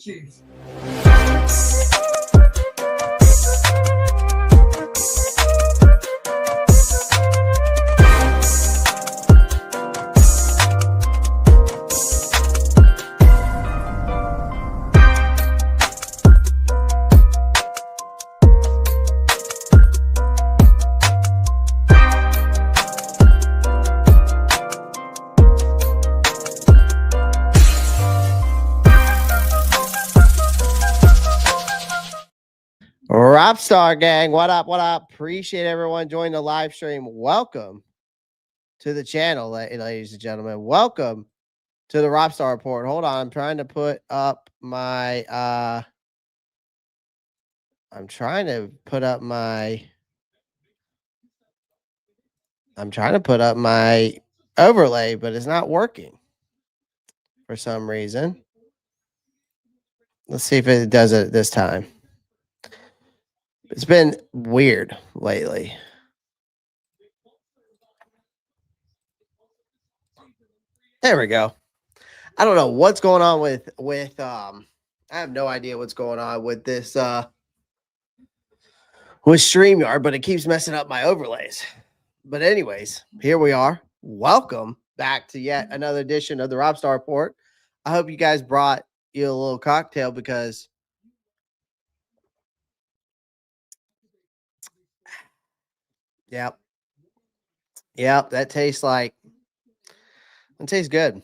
Chiefs. Roppstar gang, what up? What up? Appreciate everyone joining the live stream. Welcome to the channel, ladies and gentlemen. Welcome to the Roppstar report. Hold on, I'm trying to put up my overlay, but it's not working for some reason. Let's see if it does it this time. It's been weird lately. There we go. I don't know what's going on with I have no idea what's going on with this with StreamYard, but it keeps messing up my overlays. But anyways, here we are. Welcome back to yet another edition of the Roppstar Report. I hope you guys brought you a little cocktail because Yep, that tastes good.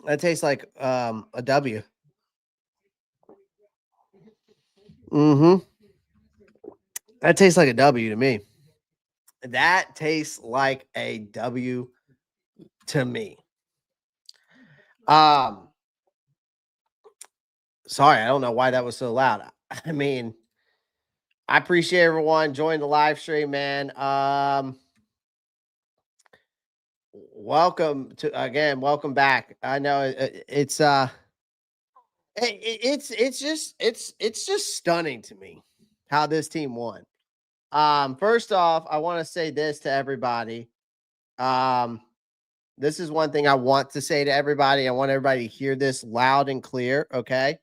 That tastes like a W. That tastes like a W to me. That tastes like a W to me. Sorry, I don't know why that was so loud. I mean, I appreciate everyone joining the live stream, man. Welcome back. I know it's just stunning to me how this team won. First off, I want to say this to everybody. This is one thing I want to say to everybody. I want everybody to hear this loud and clear, okay?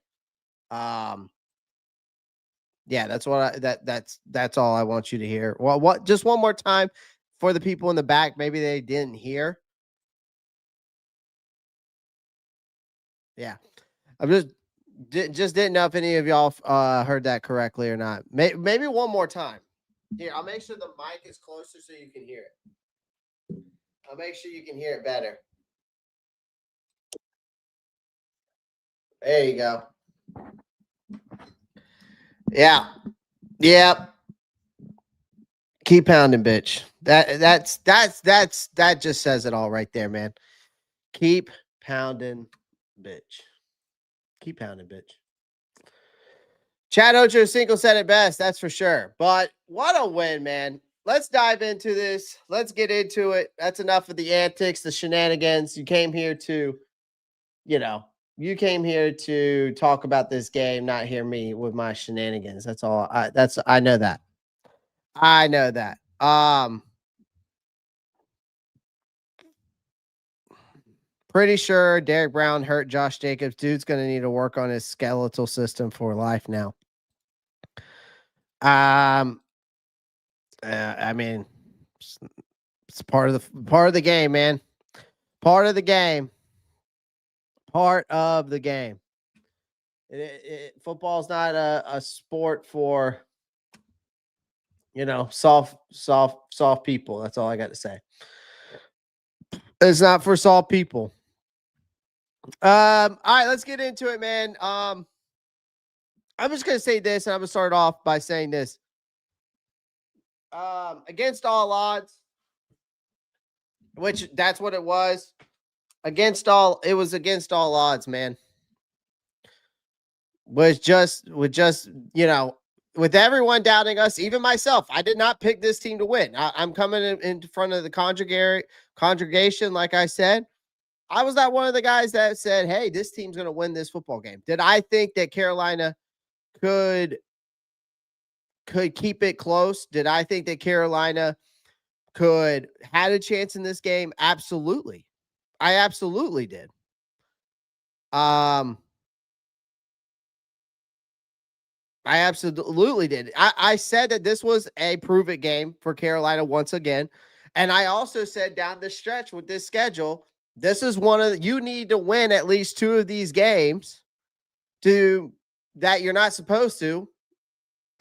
Yeah, that's what that's all I want you to hear. Well, just one more time for the people in the back, maybe they didn't hear. Yeah. I'm just didn't know if any of y'all heard that correctly or not. Maybe one more time. Here, I'll make sure the mic is closer so you can hear it. I'll make sure you can hear it better. There you go. Yeah. Yep. Keep pounding, bitch. That just says it all right there, man. Keep pounding, bitch. Keep pounding, bitch. Chad Ocho Cinco said it best, that's for sure. But what a win, man. Let's dive into this. Let's get into it. That's enough of the antics, the shenanigans. You came here to, you came here to talk about this game, not hear me with my shenanigans. That's all. I know that. I know that. Pretty sure Derek Brown hurt Josh Jacobs. Dude's going to need to work on his skeletal system for life now. I mean, it's part of the game, man. Part of the game. Part of the game. Football's not a sport for, soft people. That's all I got to say. It's not for soft people. All right, let's get into it, man. I'm just gonna say this, and I'm gonna start off by saying this. Against all odds, which that's what it was. Against all odds, man. With everyone doubting us, even myself, I did not pick this team to win. I'm coming in front of the congregation, like I said. I was not one of the guys that said, hey, this team's going to win this football game. Did I think that Carolina could keep it close? Did I think that Carolina had a chance in this game? Absolutely. I absolutely did. I absolutely did. I said that this was a prove-it game for Carolina once again. And I also said down the stretch with this schedule, this is one of you need to win at least 2 of these games to that you're not supposed to.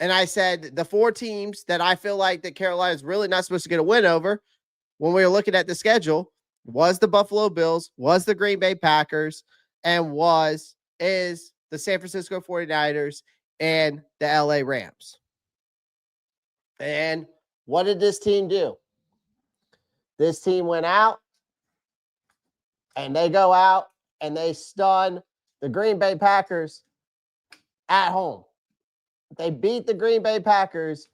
And I said the 4 teams that I feel like that Carolina is really not supposed to get a win over when we were looking at the schedule was the Buffalo Bills, was the Green Bay Packers, and is the San Francisco 49ers and the LA Rams. And what did this team do? This team went out and they go out and they stun the Green Bay Packers at home. They beat the Green Bay Packers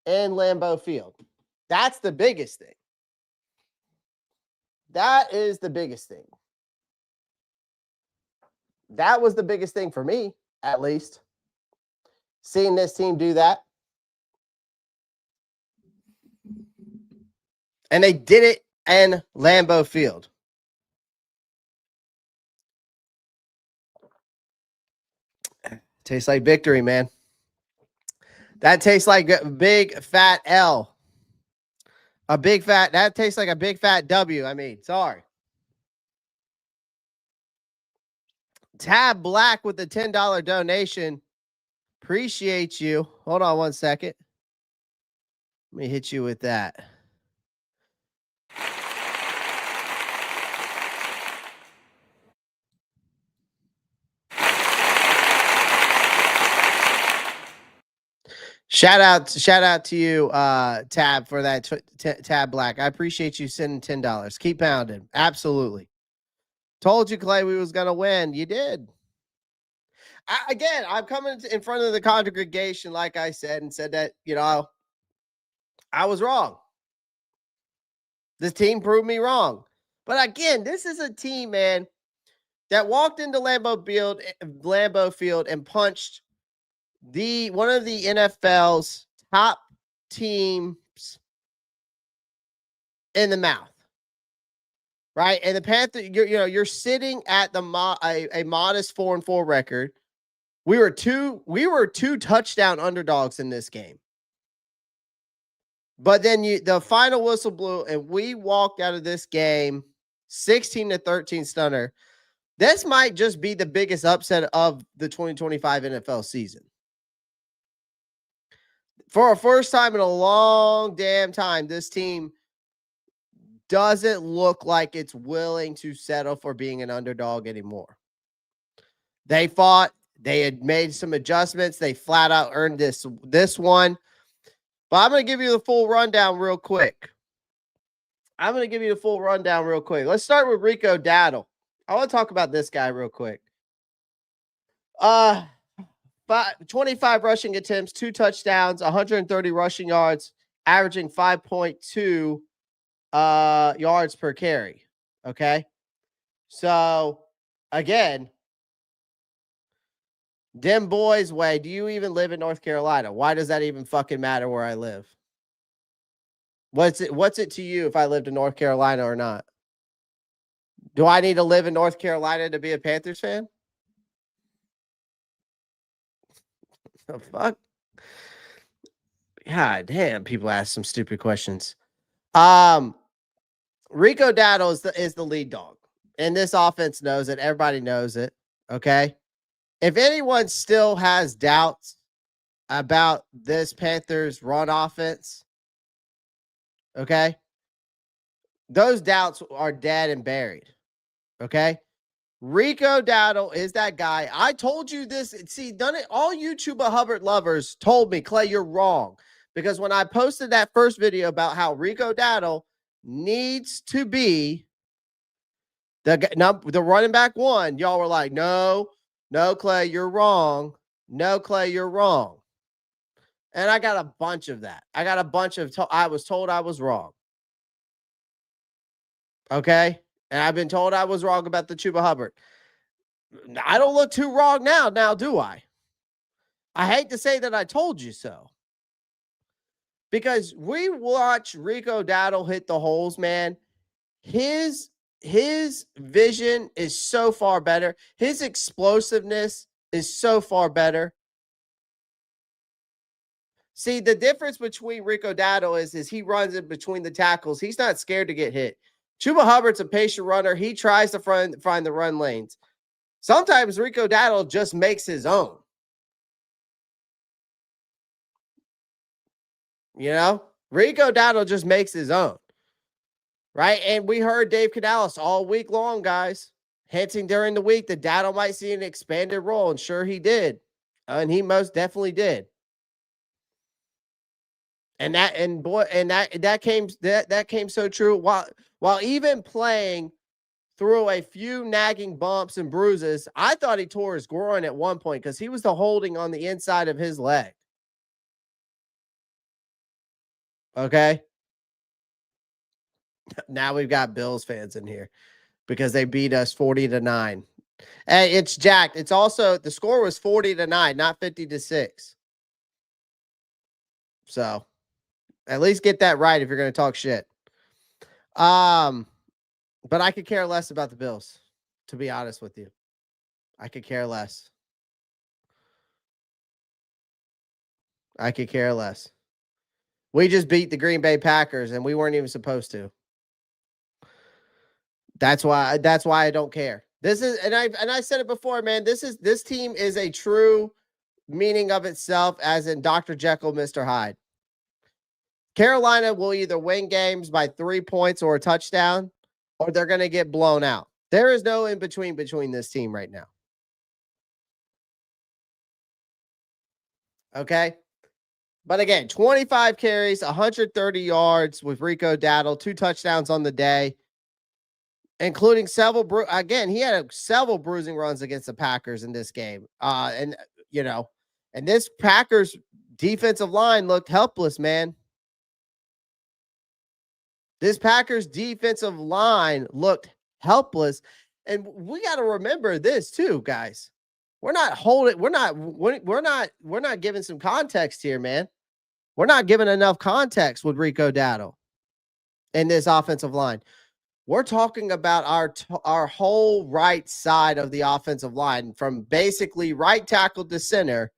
in Lambeau Field. That's the biggest thing. That is the biggest thing. That was the biggest thing for me, at least. Seeing this team do that. And they did it in Lambeau Field. Tastes like victory, man. That tastes like a big fat L. That tastes like a big fat W. I mean, sorry. Tab Black with the $10 donation. Appreciate you. Hold on one second. Let me hit you with that. Shout out to you, Tab, for that Tab Black. I appreciate you sending $10. Keep pounding. Absolutely. Told you, Clay, we was gonna win. You did. Again, I'm coming in front of the congregation, like I said, and said that I was wrong. This team proved me wrong. But again, this is a team, man, that walked into Lambeau Field and punched one of the NFL's top teams in the mouth, right? And the Panthers, you're sitting at a modest 4-4 record. We were two touchdown underdogs in this game, but then the final whistle blew, and we walked out of this game 16-13 stunner. This might just be the biggest upset of the 2025 NFL season. For a first time in a long damn time, this team doesn't look like it's willing to settle for being an underdog anymore. They fought. They had made some adjustments. They flat out earned this one. But I'm going to give you the full rundown real quick. Let's start with Rico Dowdle. I want to talk about this guy real quick. 25 rushing attempts, 2 touchdowns, 130 rushing yards, averaging 5.2 yards per carry. Okay. So again, them boys way, do you even live in North Carolina? Why does that even fucking matter where I live? What's it to you if I lived in North Carolina or not? Do I need to live in North Carolina to be a Panthers fan? The fuck? God damn, people ask some stupid questions. Rico Dowdle is the lead dog. And this offense knows it. Everybody knows it. Okay. If anyone still has doubts about this Panthers run offense, okay, those doubts are dead and buried. Okay. Rico Dowdle is that guy. I told you this. See, done it. All you Chuba Hubbard lovers told me, Clay, you're wrong. Because when I posted that first video about how Rico Dowdle needs to be the running back one, y'all were like, no, Clay, you're wrong. No, Clay, you're wrong. And I got a bunch of that. I got a bunch of, I was told I was wrong. Okay. And I've been told I was wrong about the Chuba Hubbard. I don't look too wrong now, do I? I hate to say that I told you so. Because we watch Rico Dowdle hit the holes, man. His vision is so far better. His explosiveness is so far better. See, the difference between Rico Dowdle is he runs in between the tackles. He's not scared to get hit. Chuba Hubbard's a patient runner. He tries to find the run lanes. Sometimes Rico Dowdle just makes his own. You know, Rico Dowdle just makes his own. Right. And we heard Dave Canales all week long, guys, hinting during the week that Dowdle might see an expanded role. And sure he did. And he most definitely did. And that came so true. While even playing through a few nagging bumps and bruises, I thought he tore his groin at one point because he was the holding on the inside of his leg. Okay. Now we've got Bills fans in here because they beat us 40-9. Hey, it's jacked. It's also the score was 40-9, not 50-6. So at least get that right if you're going to talk shit. But I could care less about the Bills, to be honest with you. I could care less. I could care less. We just beat the Green Bay Packers and we weren't even supposed to. That's why I don't care. This is, and I said it before, man, this team is a true meaning of itself, as in Dr. Jekyll, Mr. Hyde. Carolina will either win games by 3 points or a touchdown, or they're going to get blown out. There is no in between this team right now. Okay. But again, 25 carries, 130 yards with Rico Dowdle, 2 touchdowns on the day, including several. Again, he had several bruising runs against the Packers in this game. And this Packers defensive line looked helpless, man. This Packers defensive line looked helpless. And we got to remember this too, guys. We're not giving some context here, man. We're not giving enough context with Rico Dowdle in this offensive line. We're talking about our whole right side of the offensive line, from basically right tackle to center.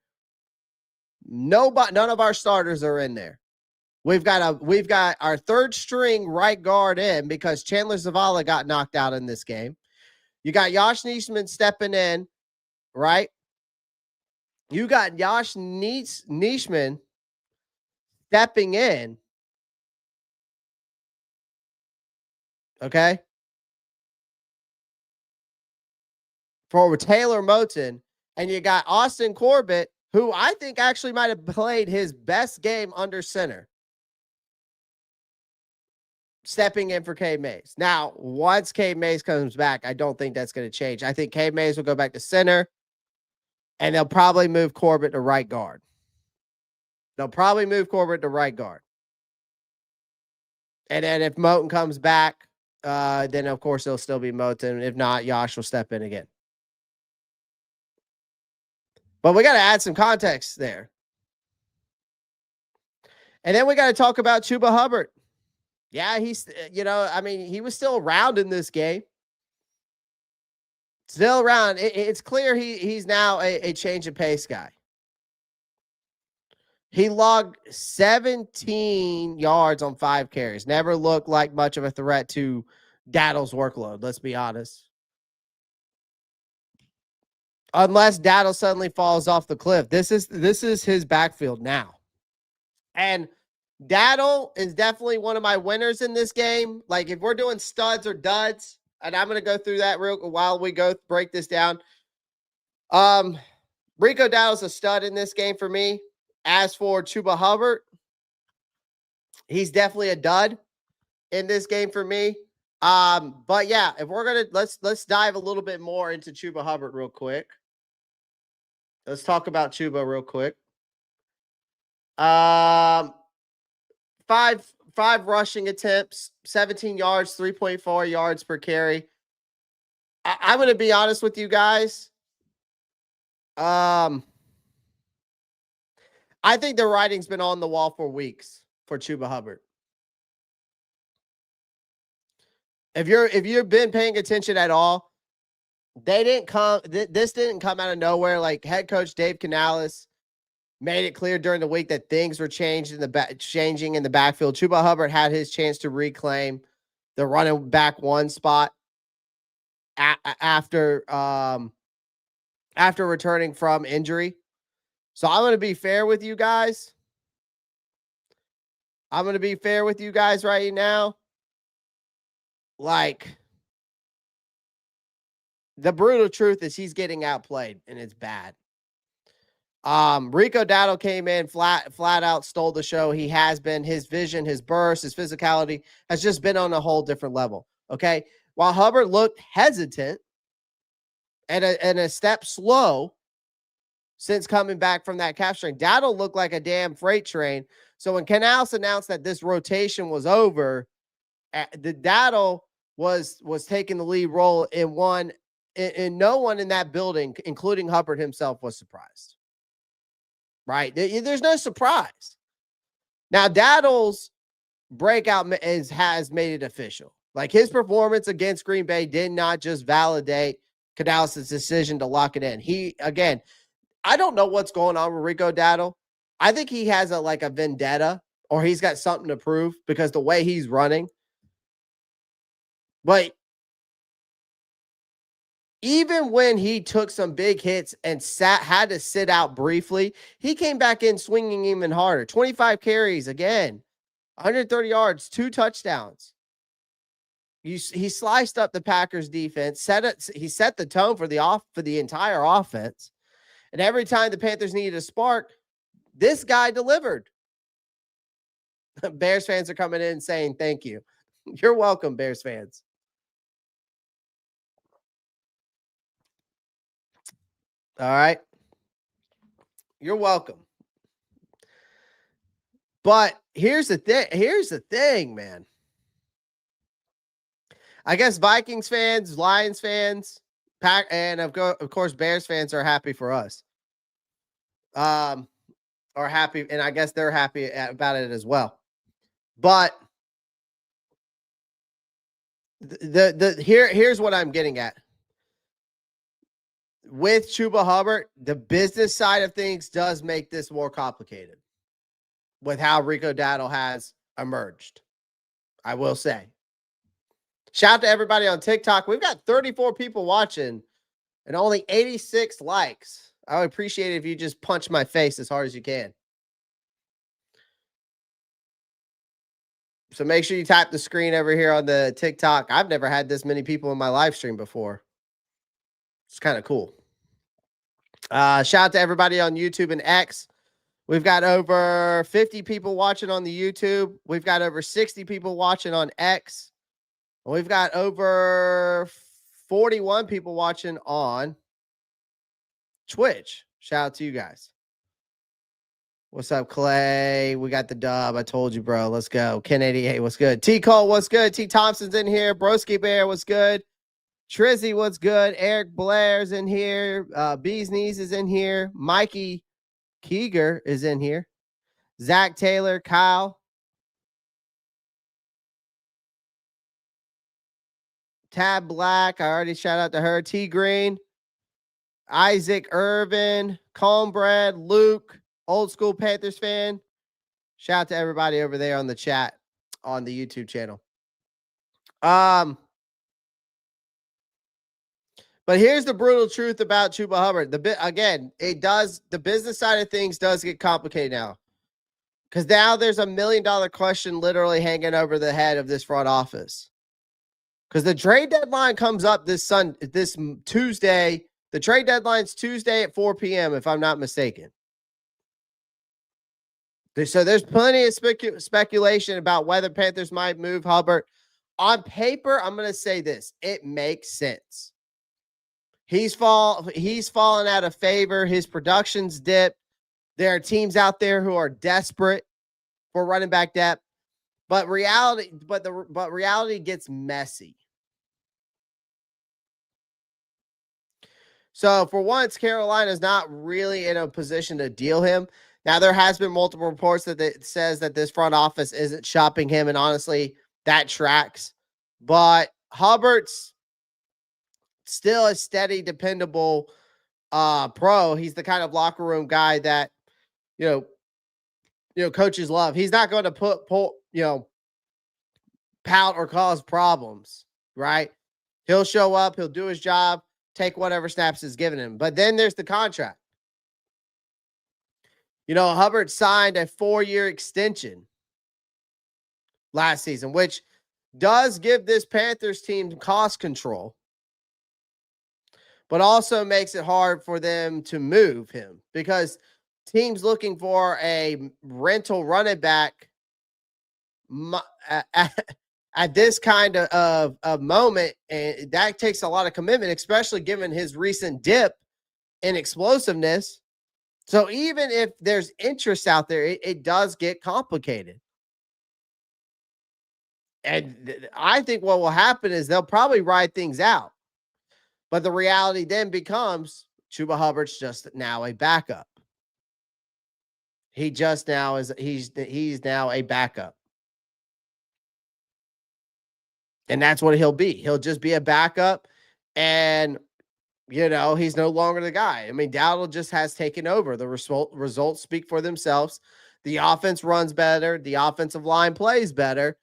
None of our starters are in there. We've got our third string right guard in because Chandler Zavala got knocked out in this game. You got Josh Nijman stepping in, right? You got Josh Nijman stepping in. Okay. For Taylor Moton. And you got Austin Corbett, who I think actually might have played his best game under center, stepping in for Cade Mays. Now, once Cade Mays comes back, I don't think that's going to change. I think Cade Mays will go back to center, and they'll probably move Corbett to right guard. And then if Moton comes back, then of course it'll still be Moton. If not, Josh will step in again. But we got to add some context there. And then we got to talk about Chuba Hubbard. Yeah, he was still around in this game. Still around. It's clear he's now a change of pace guy. He logged 17 yards on 5 carries. Never looked like much of a threat to Dowdle's workload, let's be honest. Unless Dowdle suddenly falls off the cliff. This is his backfield now. And Dowdle is definitely one of my winners in this game. Like, if we're doing studs or duds, and I'm going to go through that while we go break this down. Rico Dowdle's a stud in this game for me. As for Chuba Hubbard, he's definitely a dud in this game for me. But yeah, if we're gonna let's dive a little bit more into Chuba Hubbard real quick. Let's talk about Chuba real quick. 5 rushing attempts, 17 yards, 3.4 yards per carry. I'm going to be honest with you guys. I think the writing's been on the wall for weeks for Chuba Hubbard. If you've been paying attention at all, this didn't come out of nowhere. Like, head coach Dave Canales made it clear during the week that things were changing in the backfield. Chuba Hubbard had his chance to reclaim the running back one spot after returning from injury. So I'm going to be fair with you guys. Right now. Like, the brutal truth is he's getting outplayed, and it's bad. Rico Dowdle came in flat out, stole the show. He has been. His vision, his burst, his physicality has just been on a whole different level. Okay. While Hubbard looked hesitant and a step slow since coming back from that calf strain, Dowdle looked like a damn freight train. So when Canales announced that this rotation was over, the Dowdle was taking the lead role in one, and no one in that building, including Hubbard himself, was surprised. Right? There's no surprise. Now, Dowdle's breakout has made it official. Like, his performance against Green Bay did not just validate Canales' decision to lock it in. Again, I don't know what's going on with Rico Dowdle. I think he has a vendetta, or he's got something to prove because the way he's running. But even when he took some big hits and had to sit out briefly, he came back in swinging even harder. 25 carries again, 130 yards, 2 touchdowns. He sliced up the Packers defense. He set the tone for the entire offense. And every time the Panthers needed a spark, this guy delivered. Bears fans are coming in saying thank you. You're welcome, Bears fans. All right. You're welcome. But here's the thing, man. I guess Vikings fans, Lions fans, and of course Bears fans are happy for us. Are happy, and I guess they're happy about it as well. But here's what I'm getting at. With Chuba Hubbard, the business side of things does make this more complicated with how Rico Dowdle has emerged. I will say. Shout out to everybody on TikTok. We've got 34 people watching and only 86 likes. I would appreciate it if you just punch my face as hard as you can. So make sure you tap the screen over here on the TikTok. I've never had this many people in my live stream before. It's kind of cool. Shout out to everybody on YouTube and X. We've got over 50 people watching on the YouTube. We've got over 60 people watching on X. We've got over 41 people watching on Twitch. Shout out to you guys. What's up, Clay? We got the dub. I told you, bro. Let's go. Ken 88, what's good? T Cole, what's good? T Thompson's in here. Broski Bear, what's good? Trizzy, what's good? Eric Blair's in here. Bees Knees is in here. Mikey Keeger is in here. Zach Taylor, Kyle. Tab Black, I already shout out to her. T Green. Isaac Irvin. Calmbred. Luke. Old school Panthers fan. Shout out to everybody over there on the chat on the YouTube channel. But here's the brutal truth about Chuba Hubbard. The business side of things does get complicated now. Because now there's $1 million question literally hanging over the head of this front office. Because the trade deadline comes up this Tuesday. The trade deadline's Tuesday at 4 p.m., if I'm not mistaken. So there's plenty of speculation about whether Panthers might move Hubbard. On paper, I'm going to say this. It makes sense. He's fallen out of favor. His production's dipped. There are teams out there who are desperate for running back depth. But reality gets messy. So for once, Carolina's not really in a position to deal him. Now, there has been multiple reports that says that this front office isn't shopping him, and honestly, that tracks. But Hubbard's still a steady, dependable pro. He's the kind of locker room guy that you know, coaches love. He's not going to pout or cause problems, right? He'll show up, he'll do his job, take whatever snaps is given him. But then there's the contract. You know, Hubbard signed a 4-year extension last season, which does give this Panthers team cost control, but also makes it hard for them to move him because teams looking for a rental running back at this kind of moment, and that takes a lot of commitment, especially given his recent dip in explosiveness. So even if there's interest out there, it does get complicated. And I think what will happen is they'll probably ride things out. But the reality then becomes Chuba Hubbard's just now a backup. He's now a backup. And that's what he'll be. He'll just be a backup. And, you know, he's no longer the guy. I mean, Dowdle just has taken over. The results speak for themselves. The offense runs better. The offensive line plays better.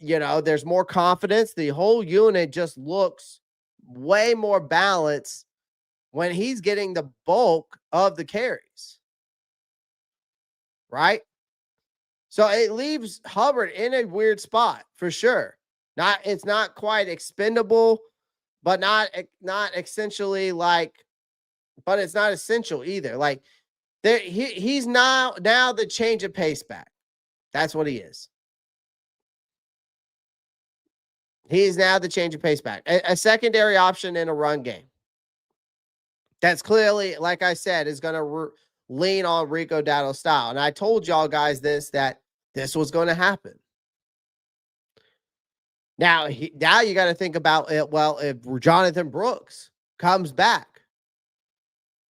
You know, there's more confidence. The whole unit just looks way more balanced when he's getting the bulk of the carries. Right? So it leaves Hubbard in a weird spot for sure. It's not quite expendable, but not essentially but it's not essential either. Like he's now the change of pace back. That's what he is. He is now the change of pace back, a secondary option in a run game. That's clearly, like I said, is going to lean on Rico Dowdle style. And I told y'all guys that this was going to happen. Now you got to think about it. Well, if Jonathan Brooks comes back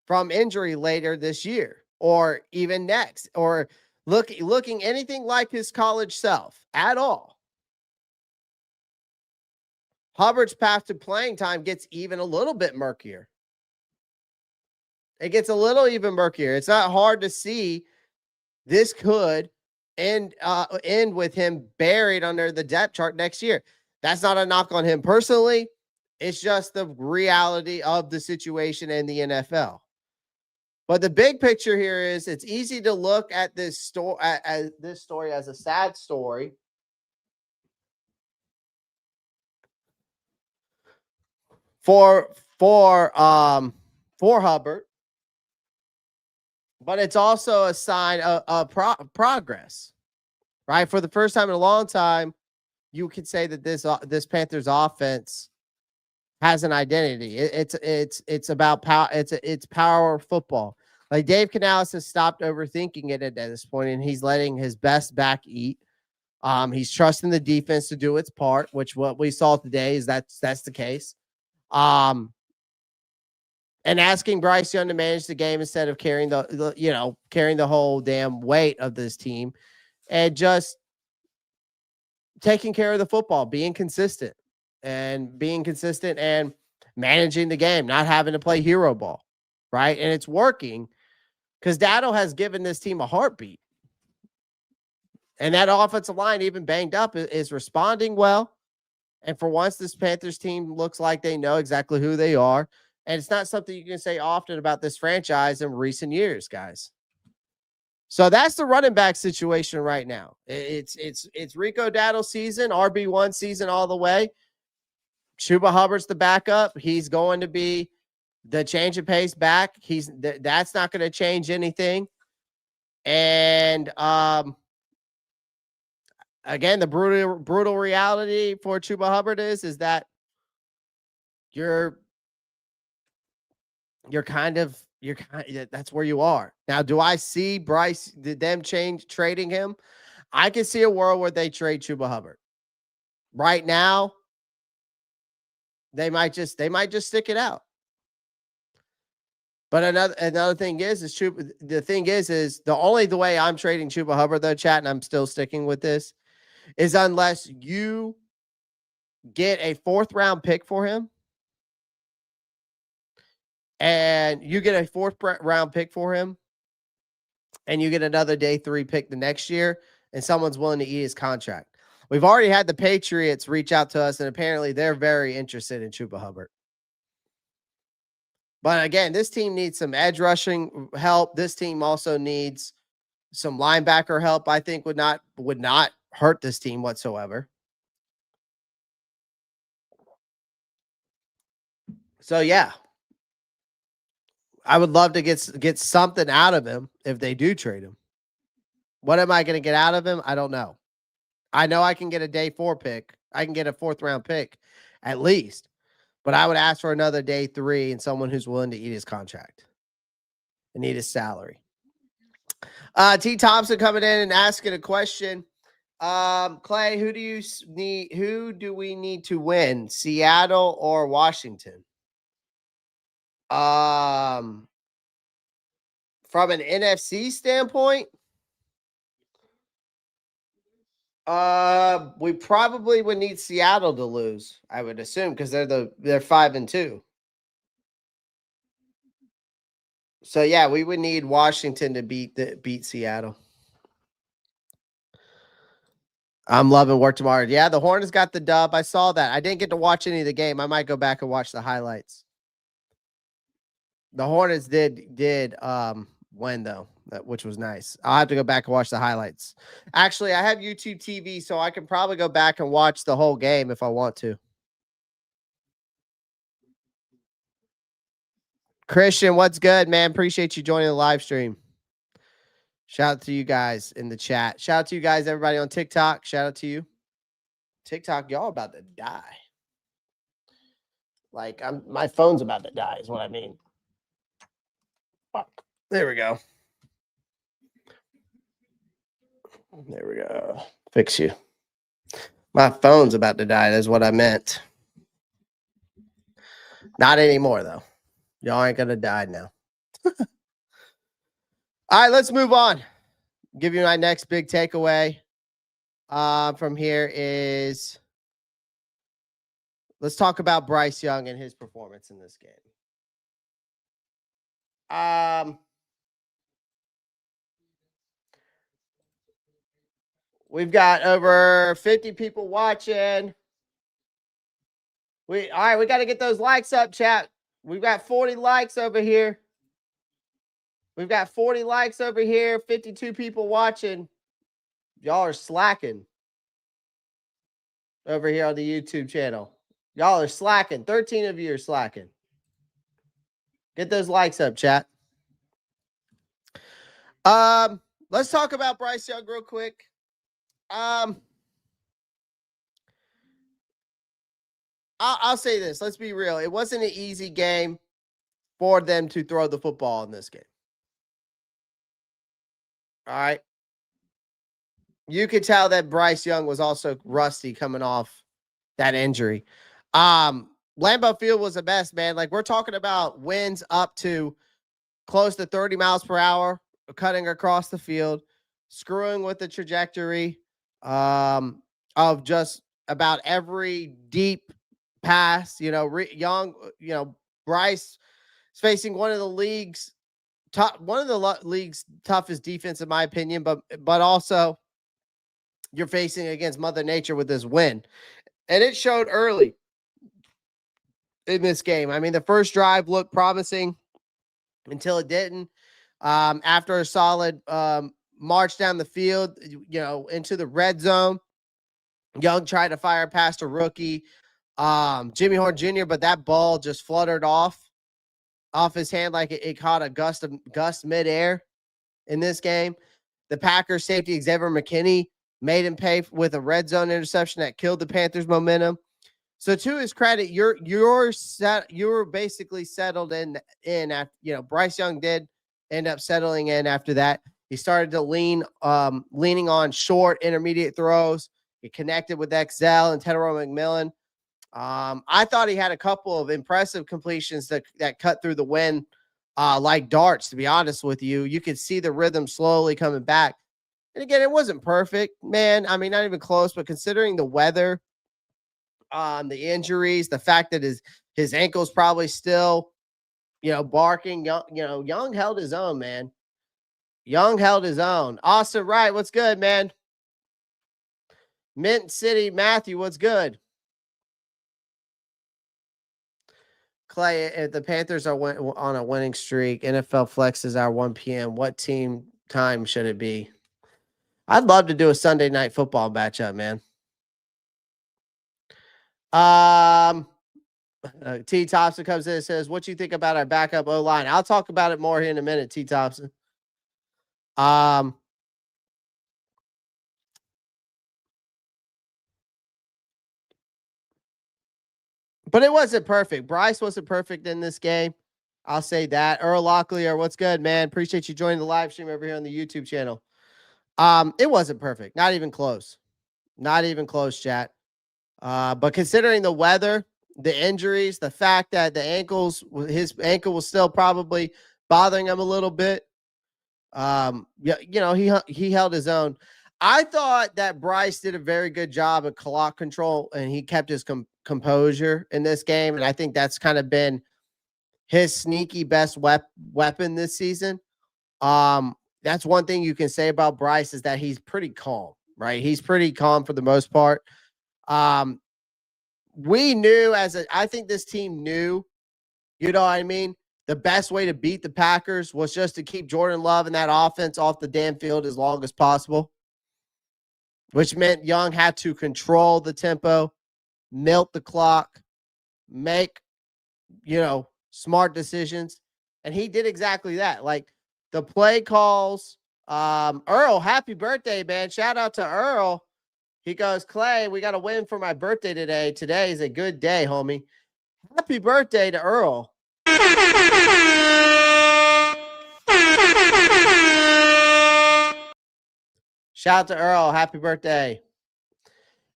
from injury later this year, or even next, or looking anything like his college self at all, Hubbard's path to playing time gets even a little bit murkier. It gets a little even murkier. It's not hard to see this could end with him buried under the depth chart next year. That's not a knock on him personally. It's just the reality of the situation in the NFL. But the big picture here is it's easy to look at this story as a sad story. For Hubbard, but it's also a sign of progress, right? For the first time in a long time, you could say that this Panthers offense has an identity. It's about power. It's power football. Like Dave Canales has stopped overthinking it at this point, and he's letting his best back eat. He's trusting the defense to do its part, which what we saw today is that's the case. And asking Bryce Young to manage the game instead of carrying the whole damn weight of this team, and just taking care of the football, being consistent and managing the game, not having to play hero ball, right? And it's working because Dowdle has given this team a heartbeat. And that offensive line, even banged up, is responding well. And for once, this Panthers team looks like they know exactly who they are. And it's not something you can say often about this franchise in recent years, guys. So that's the running back situation right now. It's Rico Dowdle season, RB1 season all the way. Chuba Hubbard's the backup. He's going to be the change of pace back. That's not going to change anything. And again, the brutal reality for Chuba Hubbard is that you're that's where you are. Now, do I see them trading him? I can see a world where they trade Chuba Hubbard. Right now, they might just stick it out. But another thing is the only way I'm trading Chuba Hubbard though, chat, and I'm still sticking with this, is unless you get a 4th round pick for him. And you get a 4th round pick for him, and you get another day 3 pick the next year, and someone's willing to eat his contract. We've already had the Patriots reach out to us, and apparently they're very interested in Chuba Hubbard. But again, this team needs some edge rushing help. This team also needs some linebacker help. I think would not hurt this team whatsoever. So yeah, I would love to get something out of him if they do trade him. What am I going to get out of him? I don't know. I know I can get a day 4 pick. I can get a 4th round pick at least. But I would ask for another day 3 and someone who's willing to eat his contract and eat his salary. T. Thompson coming in and asking a question. Clay, who do we need to win? Seattle or Washington? From an NFC standpoint, we probably would need Seattle to lose, I would assume, because they're 5-2. So yeah, we would need Washington to beat Seattle. I'm loving work tomorrow. Yeah, the Hornets got the dub. I saw that. I didn't get to watch any of the game. I might go back and watch the highlights. The Hornets did win though, which was nice. I'll have to go back and watch the highlights. Actually, I have YouTube TV, so I can probably go back and watch the whole game if I want to. Christian, what's good, man? Appreciate you joining the live stream. Shout out to you guys in the chat. Shout out to you guys, everybody on TikTok. Shout out to you. TikTok, y'all about to die. Like, my phone's about to die is what I mean. Fuck. There we go. There we go. Fix you. My phone's about to die. That's what I meant. Not anymore, though. Y'all ain't going to die now. All right, let's move on. Give you my next big takeaway from here is let's talk about Bryce Young and his performance in this game. We've got over 50 people watching. All right, we got to get those likes up, chat. We've got 40 likes over here. We've got 40 likes over here, 52 people watching. Y'all are slacking over here on the YouTube channel. Y'all are slacking. 13 of you are slacking. Get those likes up, chat. Let's talk about Bryce Young real quick. I'll say this. Let's be real. It wasn't an easy game for them to throw the football in this game. All right. You could tell that Bryce Young was also rusty coming off that injury. Lambeau Field was the best, man. Like, we're talking about winds up to close to 30 miles per hour, cutting across the field, screwing with the trajectory of just about every deep pass. Young, Bryce is facing one of the league's toughest defense, in my opinion, but also you're facing against Mother Nature with this win. And it showed early in this game. I mean, the first drive looked promising until it didn't. After a solid march down the field, into the red zone, Young tried to fire past a rookie, Jimmy Horn Jr., but that ball just fluttered off his hand like it caught a gust midair in this game. The Packers safety Xavier McKinney made him pay with a red zone interception that killed the Panthers' momentum. So to his credit, you're basically settled in after, Bryce Young did end up settling in after that. He started to leaning on short intermediate throws. He connected with XL and Tedero McMillan. I thought he had a couple of impressive completions that cut through the wind like darts, to be honest with you. You could see the rhythm slowly coming back. And again, it wasn't perfect, man. I mean, not even close, but considering the weather, the injuries, the fact that his ankle's probably still, barking. Young held his own, man. Young held his own. Austin Wright, what's good, man? Mint City Matthew, what's good? Clay, if the Panthers are on a winning streak, NFL flexes our 1 p.m. What team time should it be? I'd love to do a Sunday night football matchup, man. T Thompson comes in and says, "What you think about our backup O line?" I'll talk about it more here in a minute. T Thompson. But it wasn't perfect. Bryce wasn't perfect in this game. I'll say that. Earl Locklear, what's good, man? Appreciate you joining the live stream over here on the YouTube channel. It wasn't perfect. Not even close. Not even close, chat. But considering the weather, the injuries, the fact that his ankle was still probably bothering him a little bit. He held his own. I thought that Bryce did a very good job at clock control, and he kept his composure in this game. And I think that's kind of been his sneaky best weapon this season. That's one thing you can say about Bryce is that he's pretty calm, right? He's pretty calm for the most part. We knew I think this team knew, you know what I mean? The best way to beat the Packers was just to keep Jordan Love and that offense off the damn field as long as possible, which meant Young had to control the tempo, milk the clock, make, smart decisions. And he did exactly that. Like the play calls, Earl, happy birthday, man. Shout out to Earl. He goes, Clay, we got to win for my birthday today. Today is a good day, homie. Happy birthday to Earl. Shout out to Earl. Happy birthday.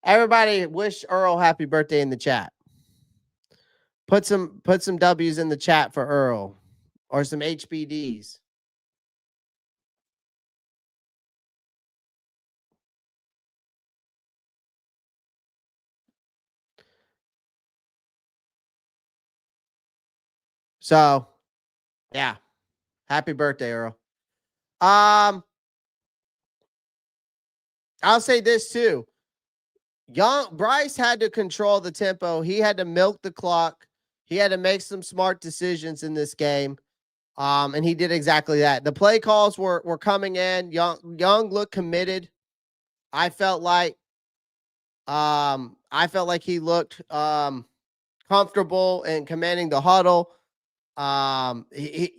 Everybody wish Earl happy birthday in the chat. Put some W's in the chat for Earl or some HBDs. So, yeah. Happy birthday, Earl. I'll say this too. Bryce had to control the tempo. He had to milk the clock. He had to make some smart decisions in this game. And he did exactly that. The play calls were coming in. Young looked committed. I felt like he looked comfortable in commanding the huddle. He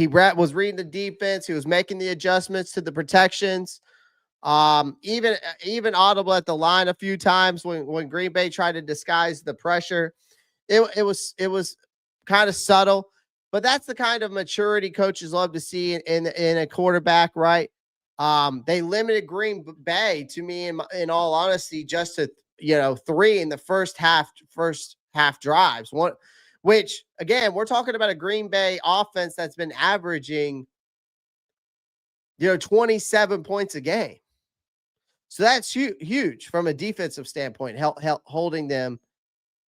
was reading the defense. He was making the adjustments to the protections. Even audible at the line a few times when Green Bay tried to disguise the pressure. It was kind of subtle, but that's the kind of maturity coaches love to see in a quarterback, right? They limited Green Bay to me, in all honesty, just to 3 in the first half drives. Which again, we're talking about a Green Bay offense that's been averaging 27 points a game. So that's huge from a defensive standpoint, holding them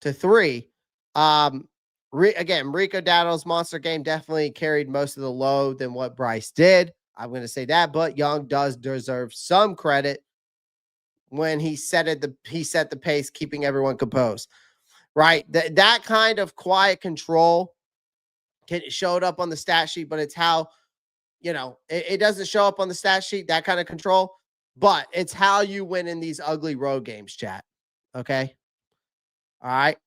to 3. Again, Rico Dowdle's monster game definitely carried most of the load than what Bryce did. I'm going to say that, but Young does deserve some credit when he set the pace, keeping everyone composed. Right? That kind of quiet control showed up on the stat sheet, but it's how, it doesn't show up on the stat sheet, that kind of control. But it's how you win in these ugly road games, chat. Okay? All right?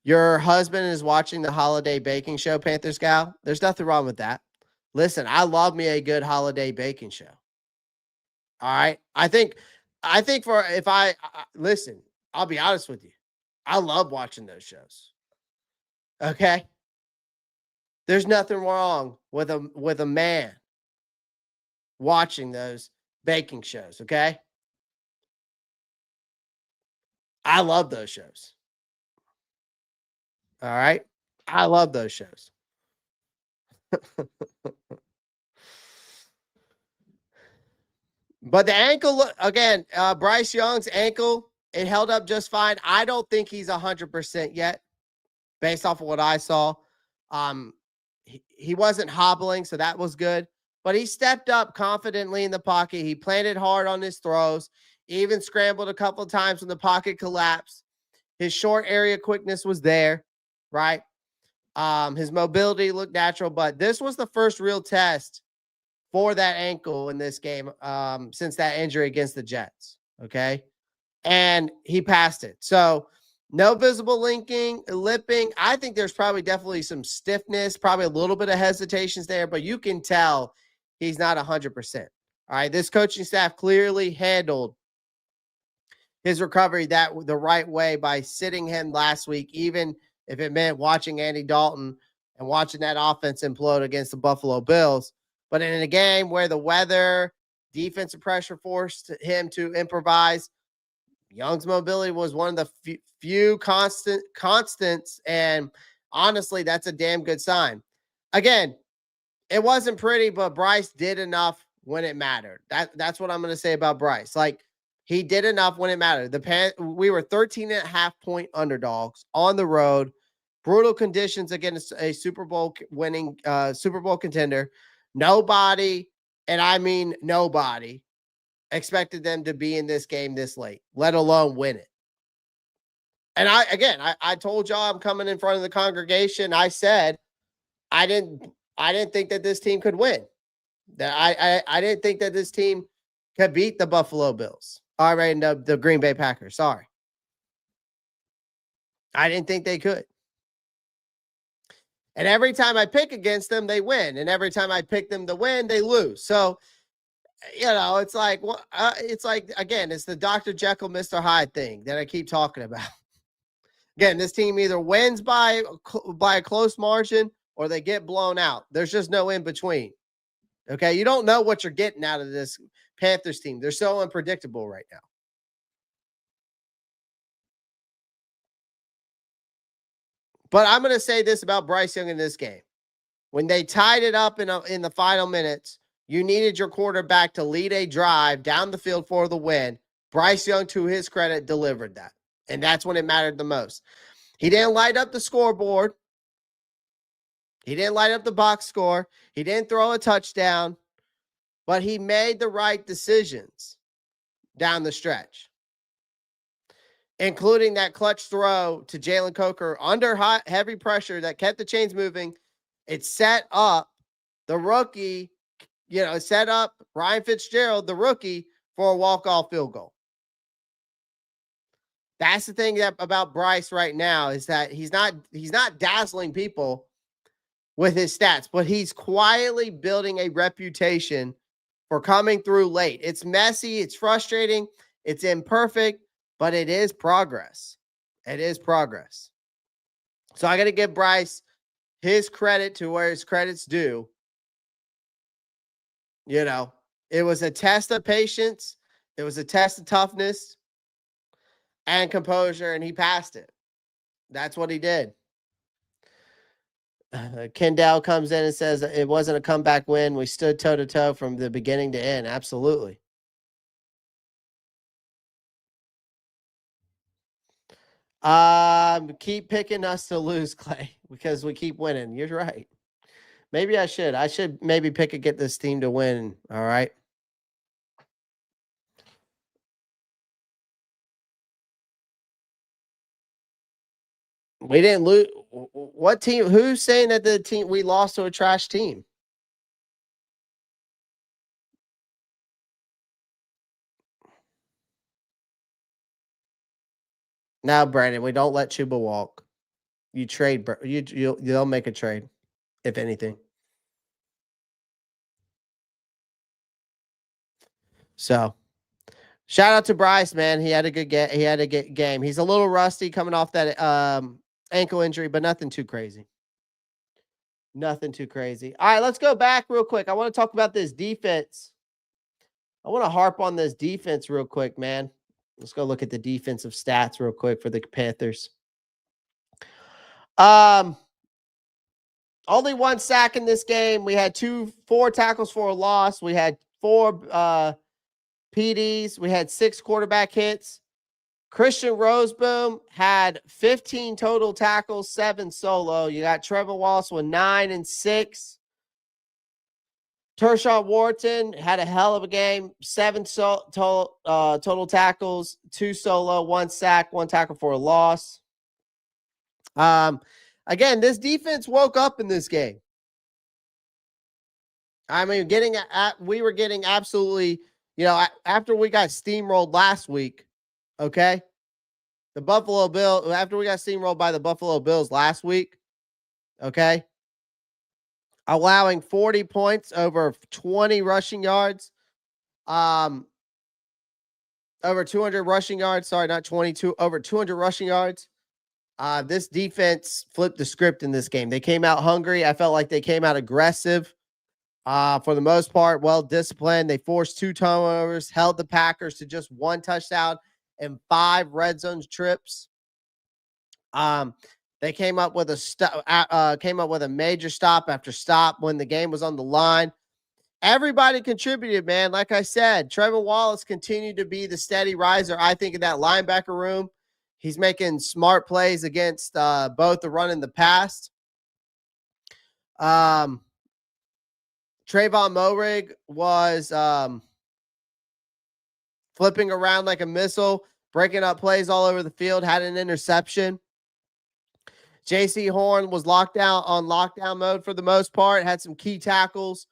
Your husband is watching the holiday baking show, Panthers gal. There's nothing wrong with that. Listen, I love me a good holiday baking show. All right? Listen, I'll be honest with you. I love watching those shows. Okay? There's nothing wrong with a man watching those baking shows, okay? I love those shows. All right? I love those shows. But the ankle, again, Bryce Young's ankle, it held up just fine. I don't think he's 100% yet, based off of what I saw. he wasn't hobbling, so that was good. But he stepped up confidently in the pocket. He planted hard on his throws, even scrambled a couple of times when the pocket collapsed. His short area quickness was there, right? His mobility looked natural, but this was the first real test for that ankle in this game since that injury against the Jets. Okay. And he passed it. So no visible lipping. I think there's probably definitely some stiffness, probably a little bit of hesitations there, but you can tell he's not 100%. All right. This coaching staff clearly handled his recovery the right way by sitting him last week, even if it meant watching Andy Dalton and watching that offense implode against the Buffalo Bills. But in a game where the weather, defensive pressure forced him to improvise, Young's mobility was one of the few constants, and honestly, that's a damn good sign. Again, it wasn't pretty, but Bryce did enough when it mattered. That's what I'm going to say about Bryce. Like, he did enough when it mattered. We were 13.5-point underdogs on the road, brutal conditions against a Super Bowl winning Super Bowl contender. Nobody, and I mean nobody, expected them to be in this game this late, let alone win it. And I told y'all I'm coming in front of the congregation. I said I didn't think that this team could win. That I didn't think that this team could beat the Buffalo Bills. All right, no, the Green Bay Packers. Sorry. I didn't think they could. And every time I pick against them, they win. And every time I pick them to win, they lose. So, it's like, again, it's the Dr. Jekyll, Mr. Hyde thing that I keep talking about. Again, this team either wins by a close margin or they get blown out. There's just no in between. Okay, you don't know what you're getting out of this Panthers team. They're so unpredictable right now. But I'm going to say this about Bryce Young in this game. When they tied it up in the final minutes, you needed your quarterback to lead a drive down the field for the win. Bryce Young, to his credit, delivered that. And that's when it mattered the most. He didn't light up the scoreboard. He didn't light up the box score. He didn't throw a touchdown. But he made the right decisions down the stretch, including that clutch throw to Jalen Coker under heavy pressure that kept the chains moving. It set up the rookie, set up Ryan Fitzgerald, the rookie, for a walk-off field goal. That's the thing about Bryce right now is that he's not dazzling people with his stats, but he's quietly building a reputation for coming through late. It's messy, it's frustrating, it's imperfect, but it is progress. It is progress. So I got to give Bryce his credit to where his credit's due. It was a test of patience. It was a test of toughness and composure, and he passed it. That's what he did. Kendall comes in and says it wasn't a comeback win. We stood toe-to-toe from the beginning to end. Absolutely. Keep picking us to lose, Clay, because we keep winning. You're right. Maybe I should. I should maybe get this team to win. All right. We didn't lose. What team? Who's saying that the team we lost to a trash team? Now, Brandon, we don't let Chuba walk. You trade. You'll make a trade, if anything. So, shout out to Bryce, man. He had a good game. He's a little rusty coming off that ankle injury, but nothing too crazy. Nothing too crazy. All right, let's go back real quick. I want to talk about this defense. I want to harp on this defense real quick, man. Let's go look at the defensive stats real quick for the Panthers. Only one sack in this game. We had 4 tackles for a loss. We had 4 PDs. We had 6 quarterback hits. Christian Roseboom had 15 total tackles, 7 solo. You got Trevor Wallace with 9 and 6. Tershawn Wharton had a hell of a game. 7 total tackles, 2 solo, 1 sack, 1 tackle for a loss. Again, this defense woke up in this game. I mean, we were getting absolutely, after we got steamrolled last week, okay? The Buffalo Bills, after we got steamrolled by the Buffalo Bills last week, okay? Allowing 40 points over 20 rushing yards. Over 200 rushing yards. Sorry, not 22, over 200 rushing yards. This defense flipped the script in this game. They came out hungry. I felt like they came out aggressive. For the most part, well disciplined. They forced 2 turnovers, held the Packers to just 1 touchdown and 5 red zone trips. They came up with a major stop after stop when the game was on the line. Everybody contributed, man. Like I said, Trevor Wallace continued to be the steady riser, I think, in that linebacker room. He's making smart plays against both the run and the pass. Tre'von Moehrig was flipping around like a missile, breaking up plays all over the field, had an interception. J.C. Horn was on lockdown mode for the most part, had some key tackles,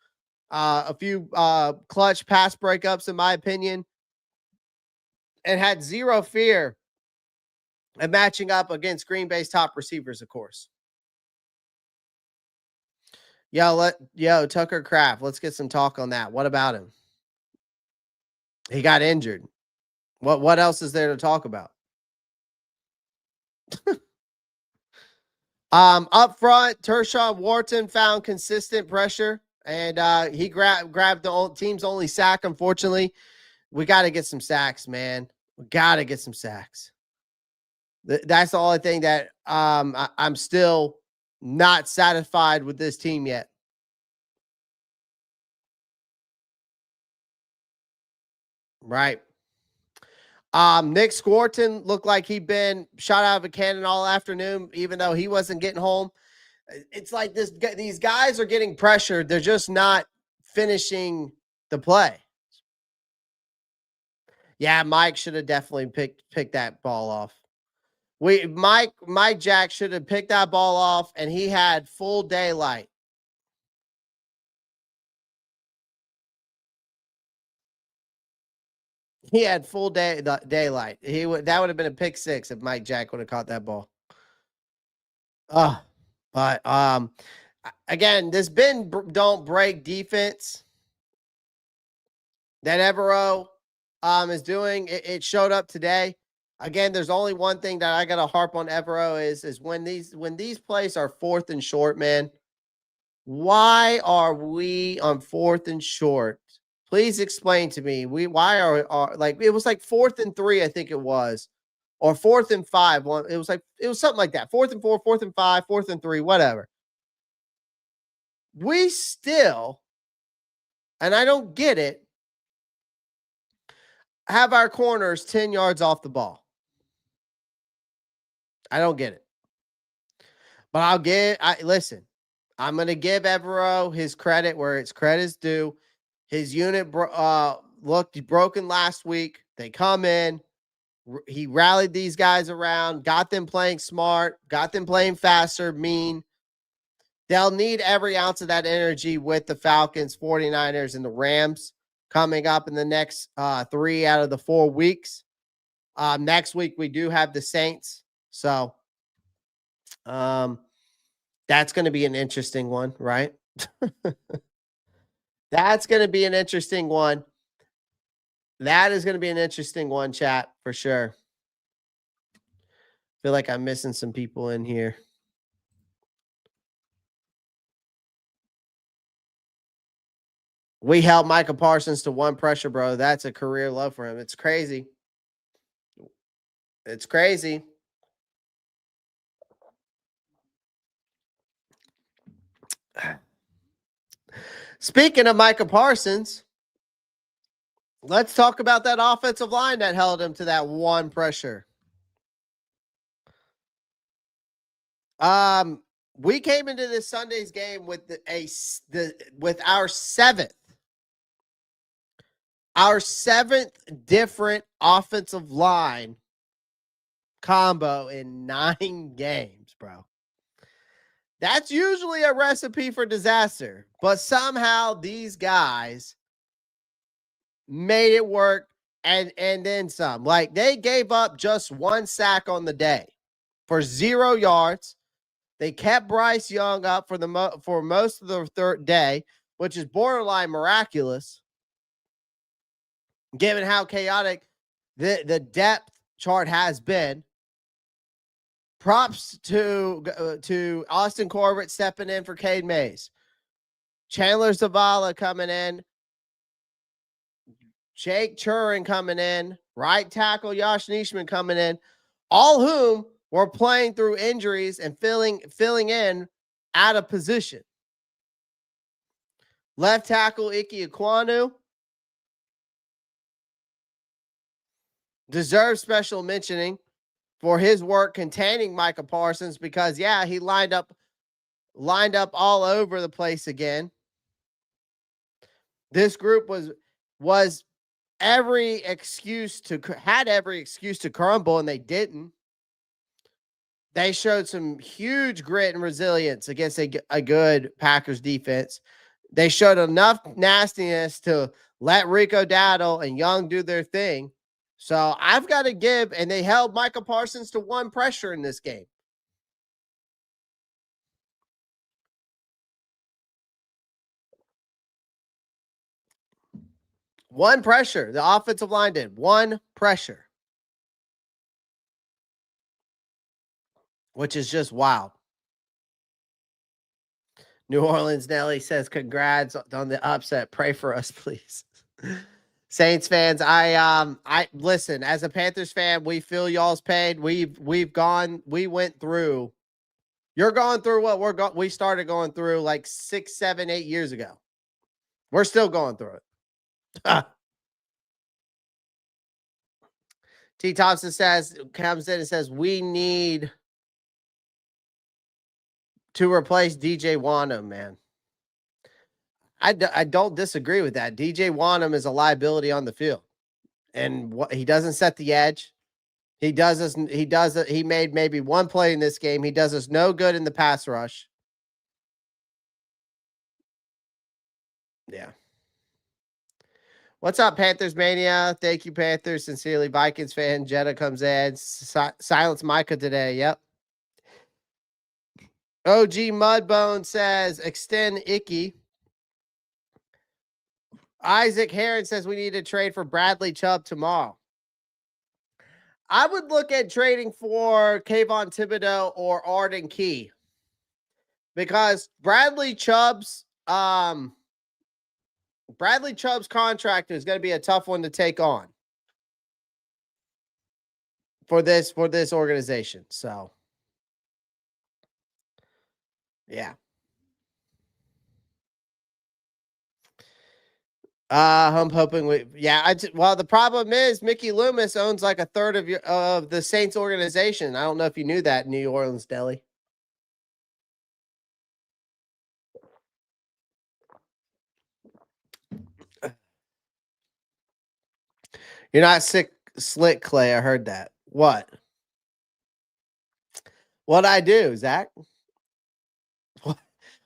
a few clutch pass breakups, in my opinion, and had zero fear of matching up against Green Bay's top receivers, of course. Tucker Kraft, let's get some talk on that. What about him? He got injured. What else is there to talk about? Up front, Tershawn Wharton found consistent pressure, and he grabbed the team's only sack. Unfortunately, we got to get some sacks, man. We got to get some sacks. That's the only thing that I'm still not satisfied with this team yet. Right. Nick Squarton looked like he'd been shot out of a cannon all afternoon, even though he wasn't getting home. It's like these guys are getting pressured. They're just not finishing the play. Yeah, Mike should have definitely picked that ball off. Mike Jack should have picked that ball off, and he had full daylight. He had full daylight. That would have been a pick 6 if Mike Jack would have caught that ball. But again, this bend don't break defense that Evero is doing. It showed up today. Again, there's only one thing that I gotta harp on Evero is when these plays are 4th and short, man. Why are we on 4th and short? Please explain to me. Why are like it was like 4th and 3, I think it was, or 4th and 5. It was something like that. 4th and 4, 4th and 5, 4th and 3, whatever. We still, and I don't get it, have our corners 10 yards off the ball. I don't get it. But listen, I'm going to give Evero his credit where its credit is due. His unit looked broken last week. They come in. He rallied these guys around, got them playing smart, got them playing faster, mean. They'll need every ounce of that energy with the Falcons, 49ers, and the Rams coming up in the next 3 out of the 4 weeks. Next week, we do have the Saints. So that's going to be an interesting one, right? That's going to be an interesting one. That is going to be an interesting one, chat, for sure. Feel like I'm missing some people in here. We held Micah Parsons to 1 pressure, bro. That's a career low for him. It's crazy. It's crazy. Speaking of Micah Parsons, let's talk about that offensive line that held him to that 1 pressure. We came into this Sunday's game with with our seventh different offensive line combo in 9 games, bro. That's usually a recipe for disaster, but somehow these guys made it work and then some. Like, they gave up just 1 sack on the day for 0 yards. They kept Bryce Young up for most of the third day, which is borderline miraculous, given how chaotic the depth chart has been. Props to Austin Corbett stepping in for Cade Mays. Chandler Zavala coming in. Jake Churin coming in. Right tackle Josh Nishman coming in. All whom were playing through injuries and filling in out of position. Left tackle Ike Ekwonu deserves special mentioning for his work containing Micah Parsons, because he lined up all over the place again. This group had every excuse to crumble, and they didn't. They showed some huge grit and resilience against a good Packers defense. They showed enough nastiness to let Rico Dowdle and Young do their thing. So I've got to give, and they held Micah Parsons to 1 pressure in this game. One pressure. The offensive line did 1 pressure, which is just wild. New Orleans Nelly says, congrats on the upset. Pray for us, please. Saints fans, I listen, as a Panthers fan, we feel y'all's pain. We went through. You're going through what we started going through like 6, 7, 8 years ago. We're still going through it. T. Thompson comes in and says, we need to replace DJ Wanham, man. I don't disagree with that. DJ Wanham is a liability on the field, and he doesn't set the edge. He made maybe 1 play in this game. He does us no good in the pass rush. Yeah. What's up, Panthers Mania? Thank you, Panthers. Sincerely, Vikings fan. Jetta comes in. Silence Micah today. Yep. OG Mudbone says, extend Icky. Isaac Heron says we need to trade for Bradley Chubb tomorrow. I would look at trading for Kayvon Thibodeau or Arden Key, because Bradley Chubb's contract is going to be a tough one to take on for this organization. So, yeah. I'm hoping well, the problem is Mickey Loomis owns like 1/3 of the Saints organization. I don't know if you knew that, New Orleans Deli. You're not slick, Clay. I heard that. What'd I do, Zach?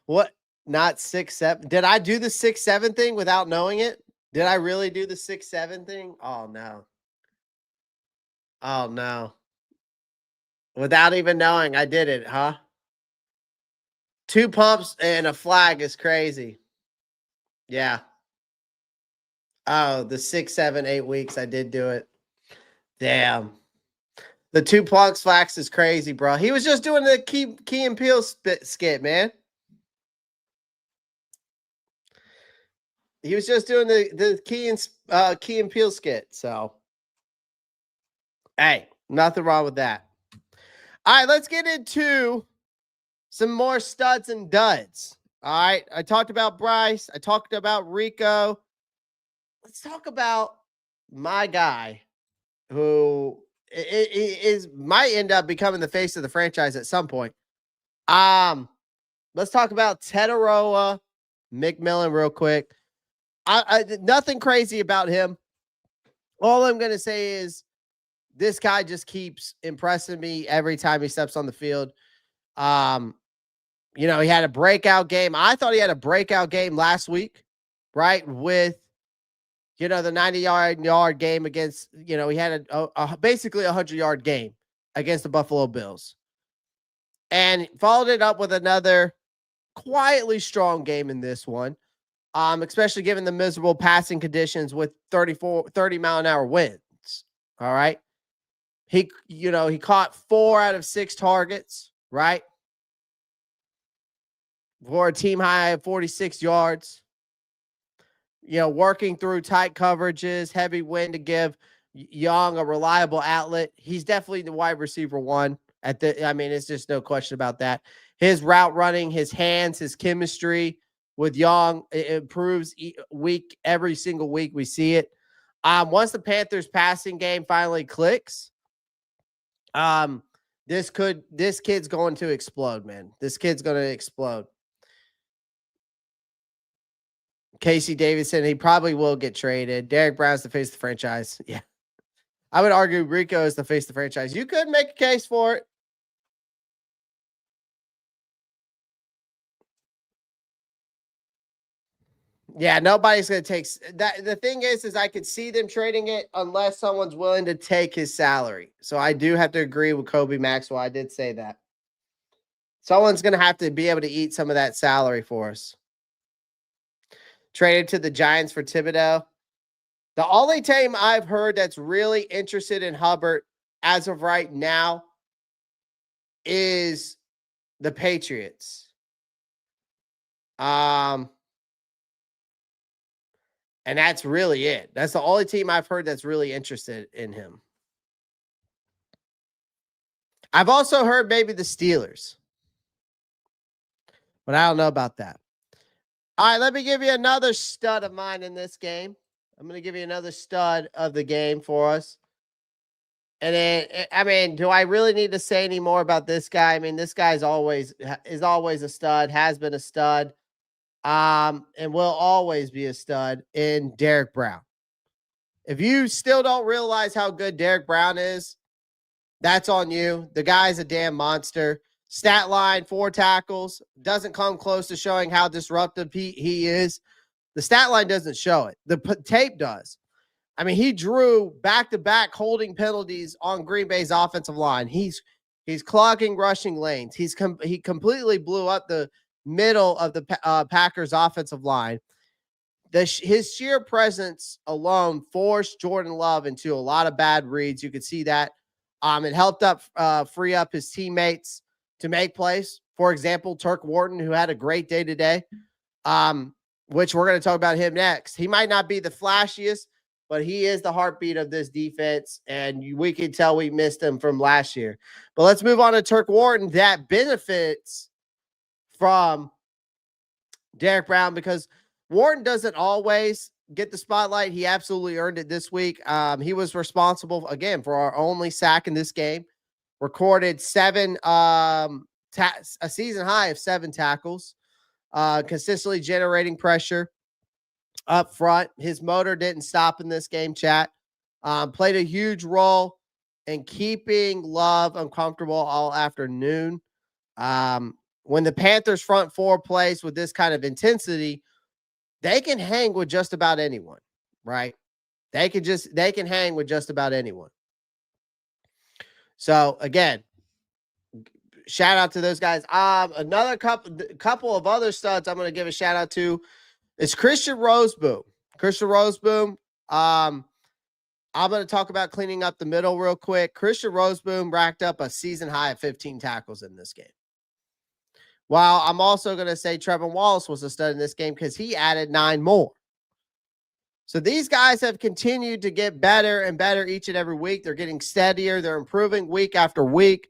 What? Not 6'7"? Did I do the 6'7" thing without knowing it? Did I really do the 6'7" thing? Oh no. Oh no. Without even knowing, I did it, huh? 2 pumps and a flag is crazy. Yeah. Oh, the 6, 7, 8 weeks I did do it. Damn. The 2 pumps flags is crazy, bro. He was just doing the Key and Peele skit, man. He was just doing the Key and Peele skit. So, hey, nothing wrong with that. All right, let's get into some more studs and duds. All right, I talked about Bryce. I talked about Rico. Let's talk about my guy who might end up becoming the face of the franchise at some point. Let's talk about Teteroa McMillan real quick. Nothing crazy about him. All I'm going to say is this guy just keeps impressing me every time he steps on the field. He had a breakout game. I thought he had a breakout game last week, right? With, the 90-yard game against, he had basically a 100-yard game against the Buffalo Bills. And followed it up with another quietly strong game in this one, especially given the miserable passing conditions with 30-mile-an-hour winds. All right. He caught 4 out of 6 targets, right? For a team high of 46 yards. Working through tight coverages, heavy wind to give Young a reliable outlet. He's definitely the wide receiver one. It's just no question about that. His route running, his hands, his chemistry with Young, it improves every single week. We see it. Once the Panthers passing game finally clicks, this kid's going to explode, man. This kid's going to explode. Casey Davidson, he probably will get traded. Derek Brown's the face of the franchise. Yeah. I would argue Rico is the face of the franchise. You could make a case for it. Yeah, nobody's going to take that. The thing is I could see them trading it unless someone's willing to take his salary. So I do have to agree with Kobe Maxwell. I did say that. Someone's going to have to be able to eat some of that salary for us. Traded to the Giants for Thibodeau. The only team I've heard that's really interested in Hubbard as of right now is the Patriots. And that's really it. That's the only team I've heard that's really interested in him. I've also heard maybe the Steelers, but I don't know about that. All right, let me give you another stud of mine in this game. I'm going to give you another stud of the game for us. And then, do I really need to say any more about this guy? This guy is always a stud, has been a stud, and will always be a stud in Derek Brown. If you still don't realize how good Derek Brown is, that's on you. The guy's a damn monster. Stat line, 4 tackles. Doesn't come close to showing how disruptive he is. The stat line doesn't show it. The tape does. He drew back-to-back holding penalties on Green Bay's offensive line. He's clogging rushing lanes. He completely blew up the middle of the Packers offensive line. His sheer presence alone forced Jordan Love into a lot of bad reads. You could see that. It helped free up his teammates to make plays. For example, Turk Wharton, who had a great day today, which we're going to talk about him next. He might not be the flashiest, but he is the heartbeat of this defense, and we can tell we missed him from last year. But let's move on to Turk Wharton that benefits from Derek Brown because Wharton doesn't always get the spotlight. He absolutely earned it this week. He was responsible, again, for our only sack in this game. Recorded 7, a season high of 7 tackles, consistently generating pressure up front. His motor didn't stop in this game, chat. Played a huge role in keeping Love uncomfortable all afternoon. When the Panthers front 4 plays with this kind of intensity, they can hang with just about anyone, right? They can hang with just about anyone. So again, shout out to those guys. Another couple of other studs I'm going to give a shout out to is Christian Roseboom. Christian Roseboom. I'm going to talk about cleaning up the middle real quick. Christian Roseboom racked up a season high of 15 tackles in this game. While I'm also going to say Tre'von Wallace was a stud in this game because he added 9 more. So these guys have continued to get better and better each and every week. They're getting steadier. They're improving week after week.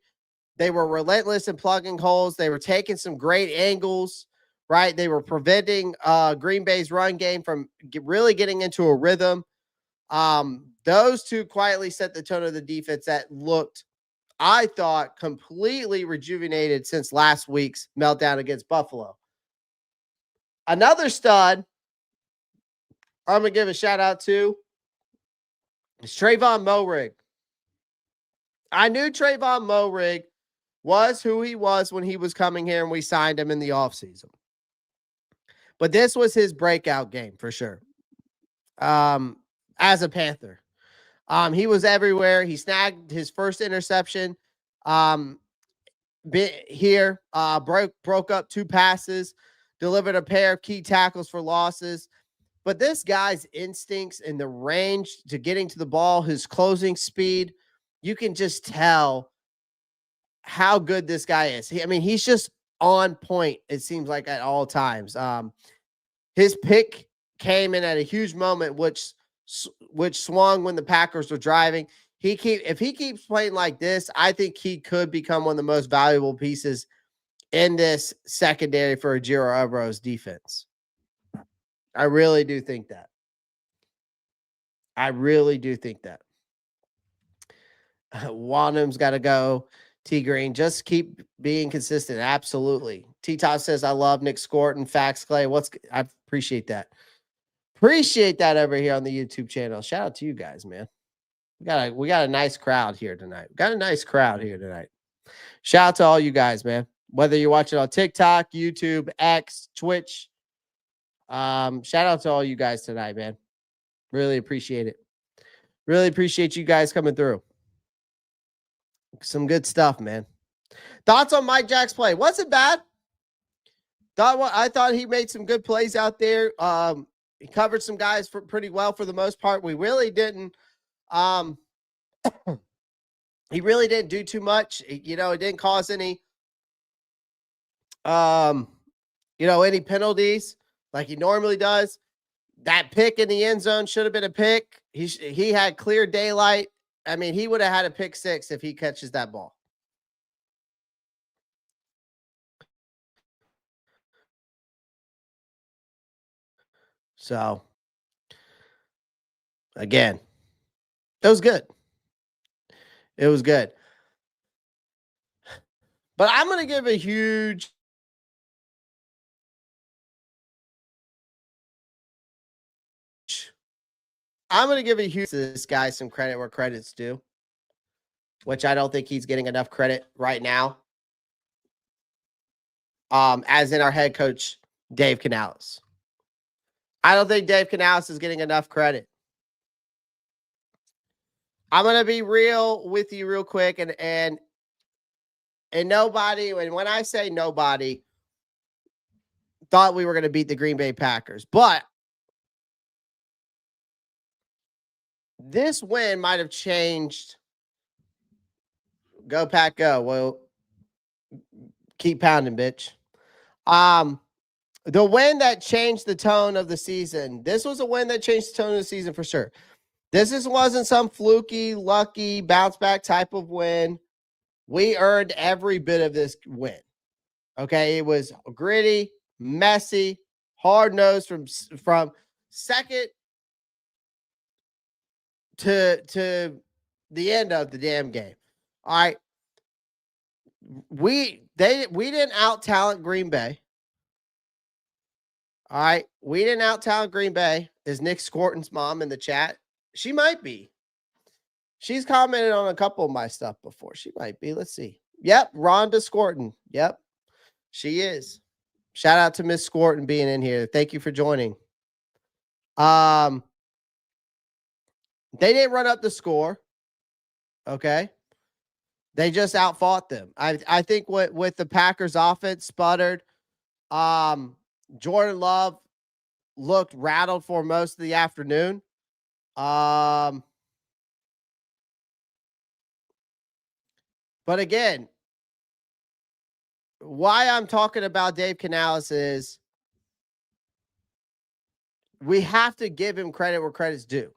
They were relentless in plugging holes. They were taking some great angles, right? They were preventing Green Bay's run game from really getting into a rhythm. Those two quietly set the tone of the defense that looked I thought, completely rejuvenated since last week's meltdown against Buffalo. Another stud I'm going to give a shout out to is Tre'von Moehrig. I knew Tre'von Moehrig was who he was when he was coming here and we signed him in the offseason. But this was his breakout game for sure. As a Panther. He was everywhere. He snagged his first interception here, broke up 2 passes, delivered a pair of key tackles for losses. But this guy's instincts and the range to getting to the ball, his closing speed, you can just tell how good this guy is. He's just on point, it seems like, at all times. His pick came in at a huge moment, which swung when the Packers were driving. If he keeps playing like this, I think he could become one of the most valuable pieces in this secondary for Ejiro Evro's defense. I really do think that. Wanham's got to go. T Green, just keep being consistent. Absolutely. T Top says, I love Nick Scorton. Facts, Clay. I appreciate that. Appreciate that over here on the YouTube channel. Shout out to you guys, man. We got a nice crowd here tonight. Shout out to all you guys, man. Whether you're watching on TikTok, YouTube, X, Twitch. Shout out to all you guys tonight, man. Really appreciate it. Really appreciate you guys coming through. Some good stuff, man. Thoughts on Mike Jack's play? Wasn't bad. I thought he made some good plays out there. He covered some guys pretty well for the most part. We really didn't. He really didn't do too much. It didn't cause any, any penalties like he normally does. That pick in the end zone should have been a pick. He had clear daylight. He would have had a pick 6 if he catches that ball. So, again, it was good. But I'm going to give a huge to this guy some credit where credit's due, which I don't think he's getting enough credit right now. As in our head coach, Dave Canales. I don't think Dave Canales is getting enough credit. I'm going to be real with you real quick. And nobody, and when I say nobody, thought we were going to beat the Green Bay Packers. But this win might have changed. Go Pack, go. Well, keep pounding, bitch. The win that changed the tone of the season. This was a win that changed the tone of the season for sure. This wasn't some fluky, lucky, bounce back type of win. We earned every bit of this win. Okay, it was gritty, messy, hard-nosed from second to the end of the damn game. All right. We didn't out-talent Green Bay. All right. We didn't out-talent Green Bay. Is Nick Scorton's mom in the chat? She might be. She's commented on a couple of my stuff before. She might be. Let's see. Yep. Rhonda Scorton. Yep. She is. Shout out to Miss Scorton being in here. Thank you for joining. They didn't run up the score. Okay. They just outfought them. I think with the Packers offense sputtered. Jordan Love looked rattled for most of the afternoon. But again, why I'm talking about Dave Canales is we have to give him credit where credit's due.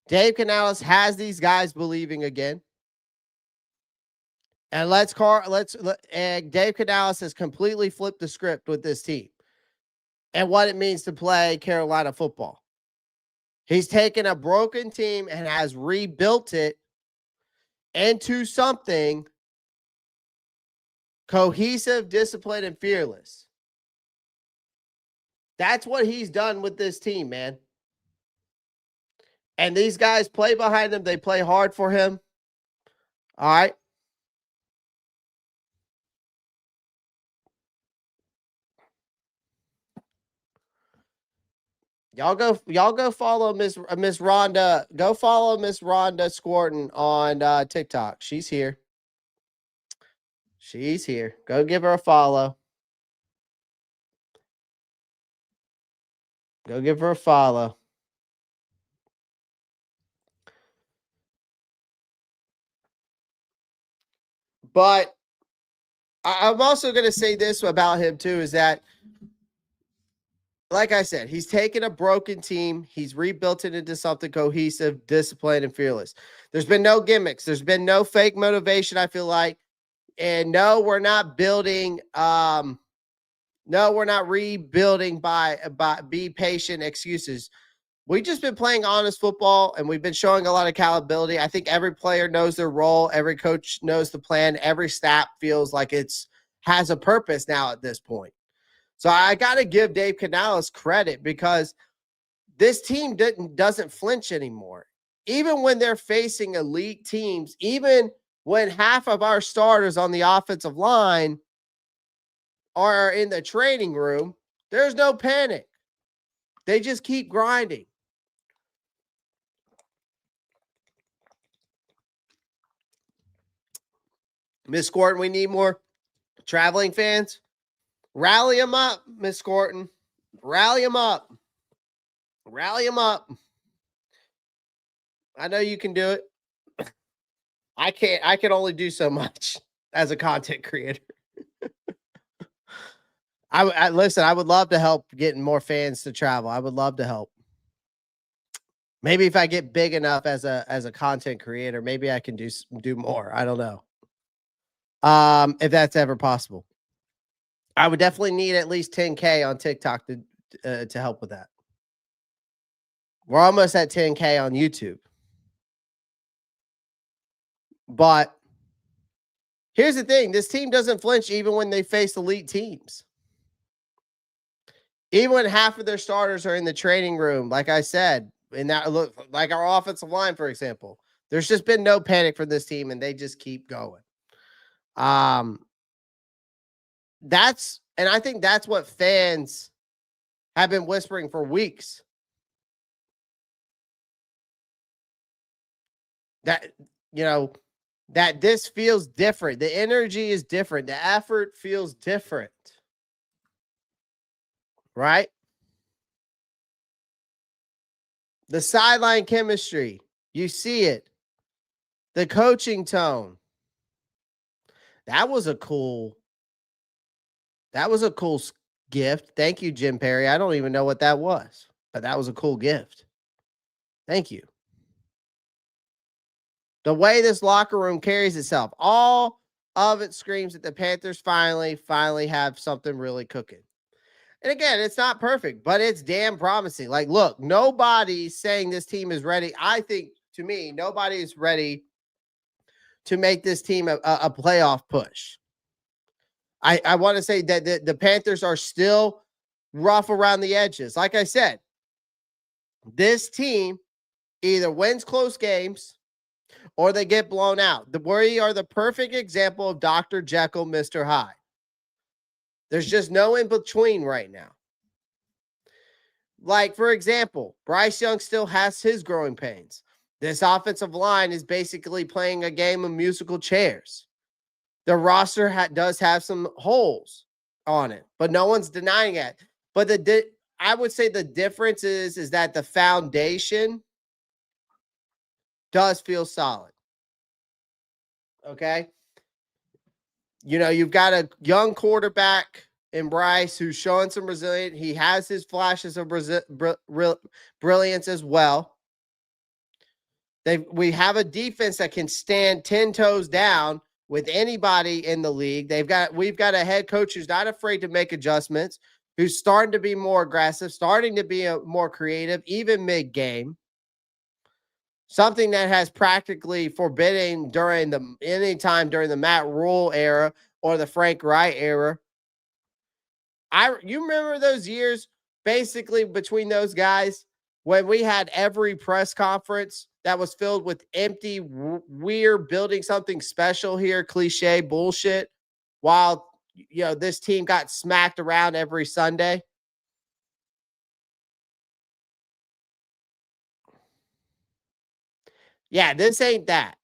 Dave Canales has these guys believing again. And Dave Canales has completely flipped the script with this team and what it means to play Carolina football. He's taken a broken team and has rebuilt it into something cohesive, disciplined, and fearless. That's what he's done with this team, man. And these guys play behind him. They play hard for him. All right. Y'all go follow Miss Rhonda. Go follow Miss Rhonda Squarton on TikTok. She's here. She's here. Go give her a follow. Go give her a follow. But I'm also going to say this about him too, is that, like I said, he's taken a broken team. He's rebuilt it into something cohesive, disciplined, and fearless. There's been no gimmicks. There's been no fake motivation, I feel like. And no, we're not building. No, we're not rebuilding by be patient excuses. We've just been playing honest football, and we've been showing a lot of accountability. I think every player knows their role. Every coach knows the plan. Every staff feels like has a purpose now at this point. So I got to give Dave Canales credit, because this team doesn't flinch anymore. Even when they're facing elite teams, even when half of our starters on the offensive line are in the training room, there's no panic. They just keep grinding. Miss Squarton, we need more traveling fans. Rally them up, Miss Squarton. Rally them up. Rally them up. I know you can do it. I can't. I can only do so much as a content creator. I listen. I would love to help getting more fans to travel. I would love to help. Maybe if I get big enough as a content creator, maybe I can do more. I don't know. If that's ever possible. I would definitely need at least 10K on TikTok to help with that. We're almost at 10K on YouTube. But here's the thing. This team doesn't flinch even when they face elite teams. Even when half of their starters are in the training room, like I said, in that look, like our offensive line, for example, there's just been no panic for this team, and they just keep going. And I think that's what fans have been whispering for weeks. That, that this feels different. The energy is different. The effort feels different. Right? The sideline chemistry, you see it. The coaching tone. That was a cool gift. Thank you, Jim Perry. I don't even know what that was, but that was a cool gift. Thank you. The way this locker room carries itself, all of it screams that the Panthers finally have something really cooking. And again, it's not perfect, but it's damn promising. Like, look, nobody's saying this team is ready. I think, to me, nobody is ready to make this team a playoff push. I want to say that the Panthers are still rough around the edges. Like I said, this team either wins close games or they get blown out. We are the perfect example of Dr. Jekyll, Mr. Hyde. There's just no in between right now. Like, for example, Bryce Young still has his growing pains. This offensive line is basically playing a game of musical chairs. The roster does have some holes on it, but no one's denying it. But I would say the difference is that the foundation does feel solid. Okay? You've got a young quarterback in Bryce who's showing some resilience. He has his flashes of brilliance as well. We have a defense that can stand 10 toes down with anybody in the league. We've got a head coach who's not afraid to make adjustments, who's starting to be more aggressive, starting to be more creative, even mid-game. something that has practically forbidden anytime during the Matt Rule era or the Frank Wright era. You remember those years basically between those guys when we had every press conference that was filled with empty, we're building something special here, cliche bullshit, while this team got smacked around every Sunday. Yeah, this ain't that.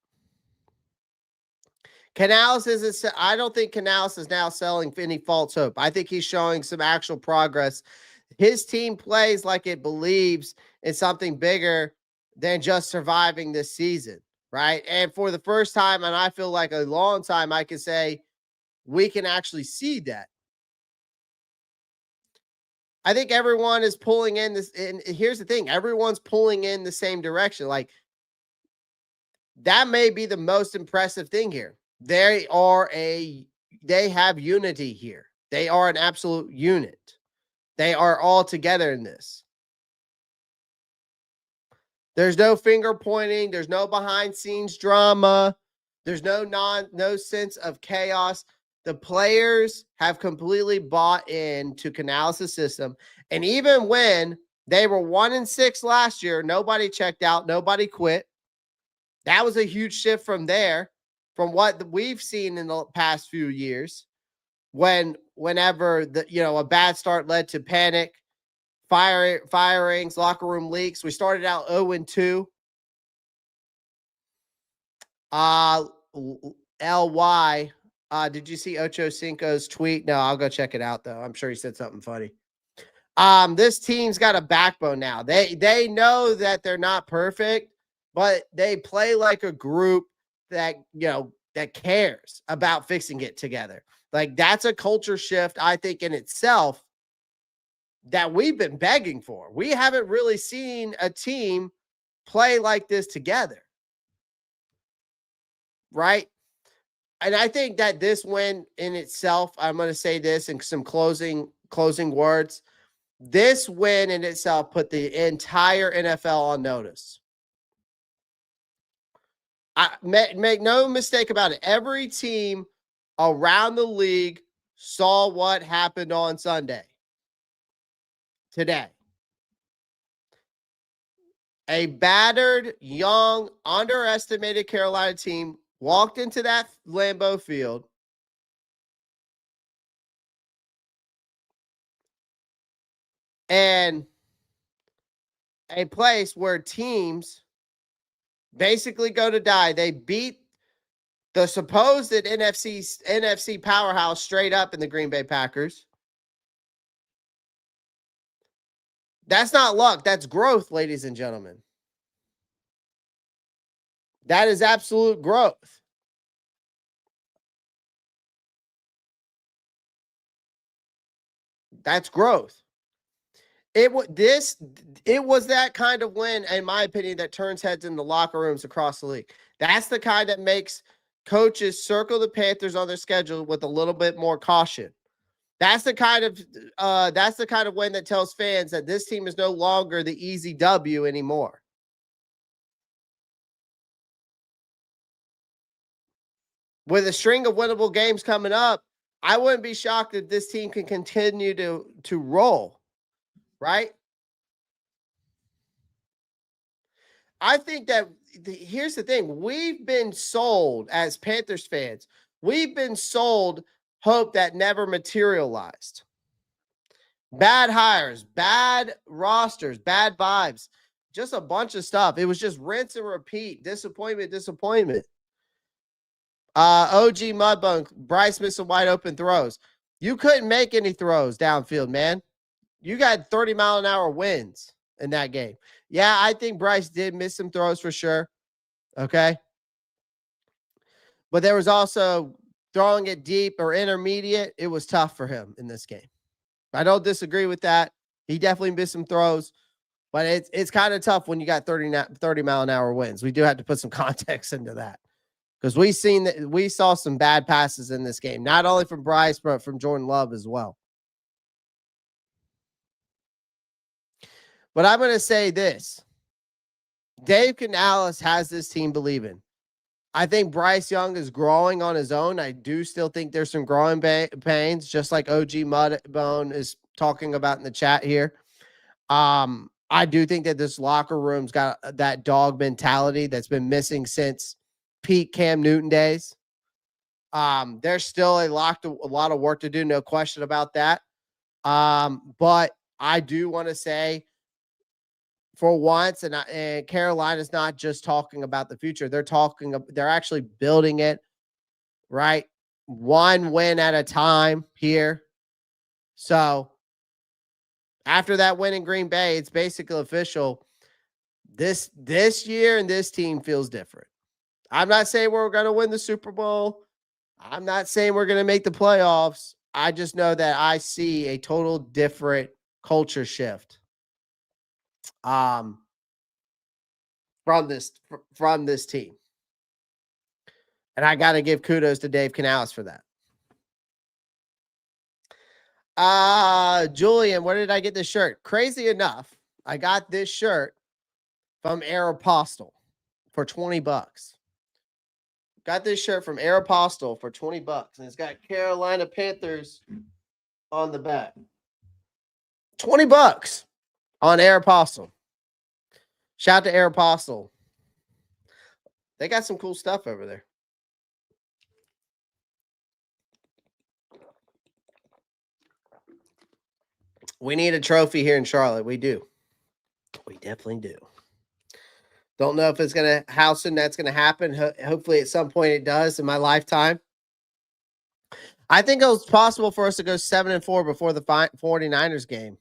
Canales isn't. I don't think Canales is now selling any false hope. I think he's showing some actual progress. His team plays like it believes in something bigger than just surviving this season, right? And for the first time, and I feel like a long time, I can say we can actually see that. I think everyone is pulling in this. And here's the thing: everyone's pulling in the same direction. Like, that may be the most impressive thing here. They have unity here. They are an absolute unit. They are all together in this. There's no finger pointing. There's no behind scenes drama. There's no sense of chaos. The players have completely bought into Canales' system. And even when they were 1-6 last year, nobody checked out, nobody quit. That was a huge shift from there, from what we've seen in the past few years. Whenever a bad start led to panic, firings, locker room leaks. We started out 0-2. LY. Did you see Ocho Cinco's tweet? No, I'll go check it out though. I'm sure he said something funny. This team's got a backbone now. They know that they're not perfect, but they play like a group that that cares about fixing it together. Like, that's a culture shift, I think, in itself that we've been begging for. We haven't really seen a team play like this together, right? And I think that this win in itself, I'm going to say this in some closing words. This win in itself put the entire NFL on notice. Make no mistake about it. Every team around the league saw what happened on Sunday. Today. A battered, young, underestimated Carolina team walked into that Lambeau Field and a place where teams basically go to die. They beat the supposed NFC powerhouse straight up in the Green Bay Packers. That's not luck. That's growth, ladies and gentlemen. That is absolute growth. That's growth. It was that kind of win, in my opinion, that turns heads in the locker rooms across the league. That's the kind that makes coaches circle the Panthers on their schedule with a little bit more caution. That's the kind of win that tells fans that this team is no longer the easy W anymore. With a string of winnable games coming up, I wouldn't be shocked if this team can continue to roll, right? I think that here's the thing. We've been sold, as Panthers fans, we've been sold hope that never materialized. Bad hires, bad rosters, bad vibes, just a bunch of stuff. It was just rinse and repeat. Disappointment. OG Mudbone, Bryce missing wide open throws. You couldn't make any throws downfield, man. You got 30-mile-an-hour winds in that game. Yeah, I think Bryce did miss some throws for sure. Okay. But there was also throwing it deep or intermediate. It was tough for him in this game. I don't disagree with that. He definitely missed some throws, but it's kind of tough when you got 30-mile-an-hour winds. We do have to put some context into that because we saw some bad passes in this game, not only from Bryce, but from Jordan Love as well. But I'm going to say this. Dave Canales has this team believing. I think Bryce Young is growing on his own. I do still think there's some growing pains, just like OG Mudbone is talking about in the chat here. I do think that this locker room's got that dog mentality that's been missing since peak Cam Newton days. There's still a lot of work to do, no question about that. But I do want to say, for once, and Carolina's not just talking about the future. They're actually building it, right? One win at a time here. So after that win in Green Bay, it's basically official. This year and this team feels different. I'm not saying we're going to win the Super Bowl. I'm not saying we're going to make the playoffs. I just know that I see a total different culture shift from this team. And I got to give kudos to Dave Canales for that. Julian, where did I get this shirt? Crazy enough, I got this shirt from Aeropostale for $20. Got this shirt from Aeropostale for $20, and it's got Carolina Panthers on the back. $20 on Aeropostale. Shout out to Aeropostale. They got some cool stuff over there. We need a trophy here in Charlotte. We do. We definitely do. Don't know if it's going to, how soon that's going to happen. Hopefully at some point it does in my lifetime. I think it was possible for us to go 7-4 before the 49ers game.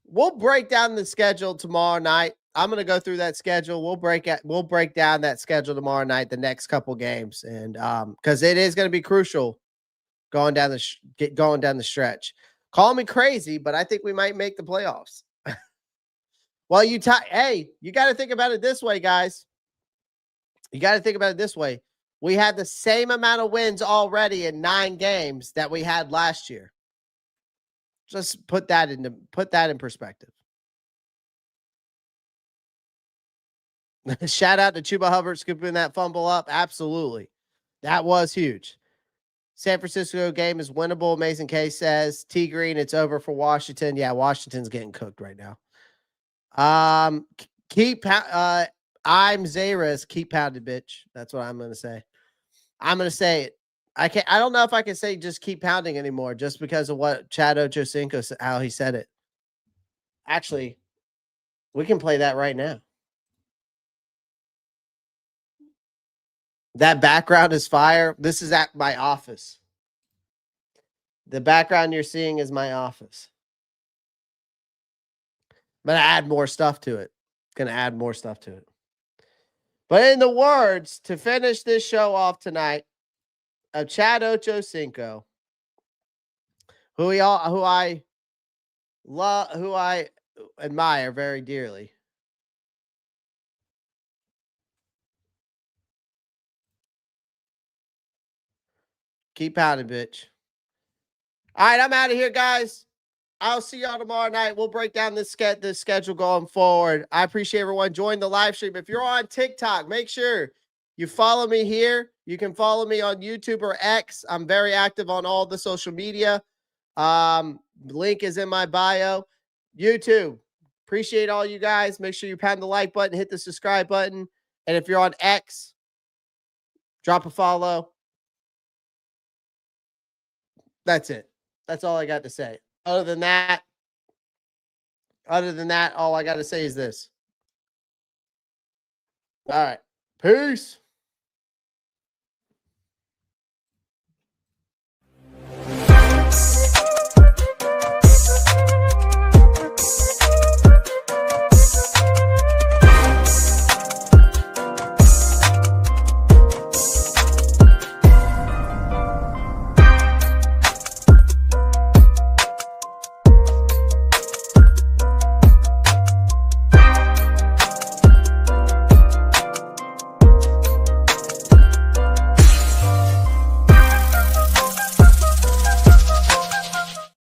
We'll break down the schedule tomorrow night. I'm going to go through that schedule. We'll break down that schedule tomorrow night, the next couple games. And because it is going to be crucial going down the stretch. Call me crazy, but I think we might make the playoffs. Well, hey, you got to think about it this way, guys. You got to think about it this way. We had the same amount of wins already in 9 games that we had last year. Just put that in perspective. Shout out to Chuba Hubbard scooping that fumble up. Absolutely. That was huge. San Francisco game is winnable. Mason K says. T Green, it's over for Washington. Yeah, Washington's getting cooked right now. I'm Zaris. Keep pounded, bitch. That's what I'm gonna say. I'm gonna say it. I don't know if I can say just keep pounding anymore, just because of what Chad Ochocinco said, how he said it. Actually, we can play that right now. That background is fire. This is at my office. The background you're seeing is my office. I'm going to add more stuff to it. But in the words, to finish this show off tonight, of Chad Ochocinco, who I love, who I admire very dearly. Keep pounding, bitch. All right, I'm out of here, guys. I'll see y'all tomorrow night. We'll break down this schedule going forward. I appreciate everyone joining the live stream. If you're on TikTok, make sure you follow me here. You can follow me on YouTube or X. I'm very active on all the social media. Link is in my bio. YouTube. Appreciate all you guys. Make sure you pound the like button, hit the subscribe button. And if you're on X, drop a follow. That's it. That's all I got to say. Other than that, all I got to say is this. All right. Peace.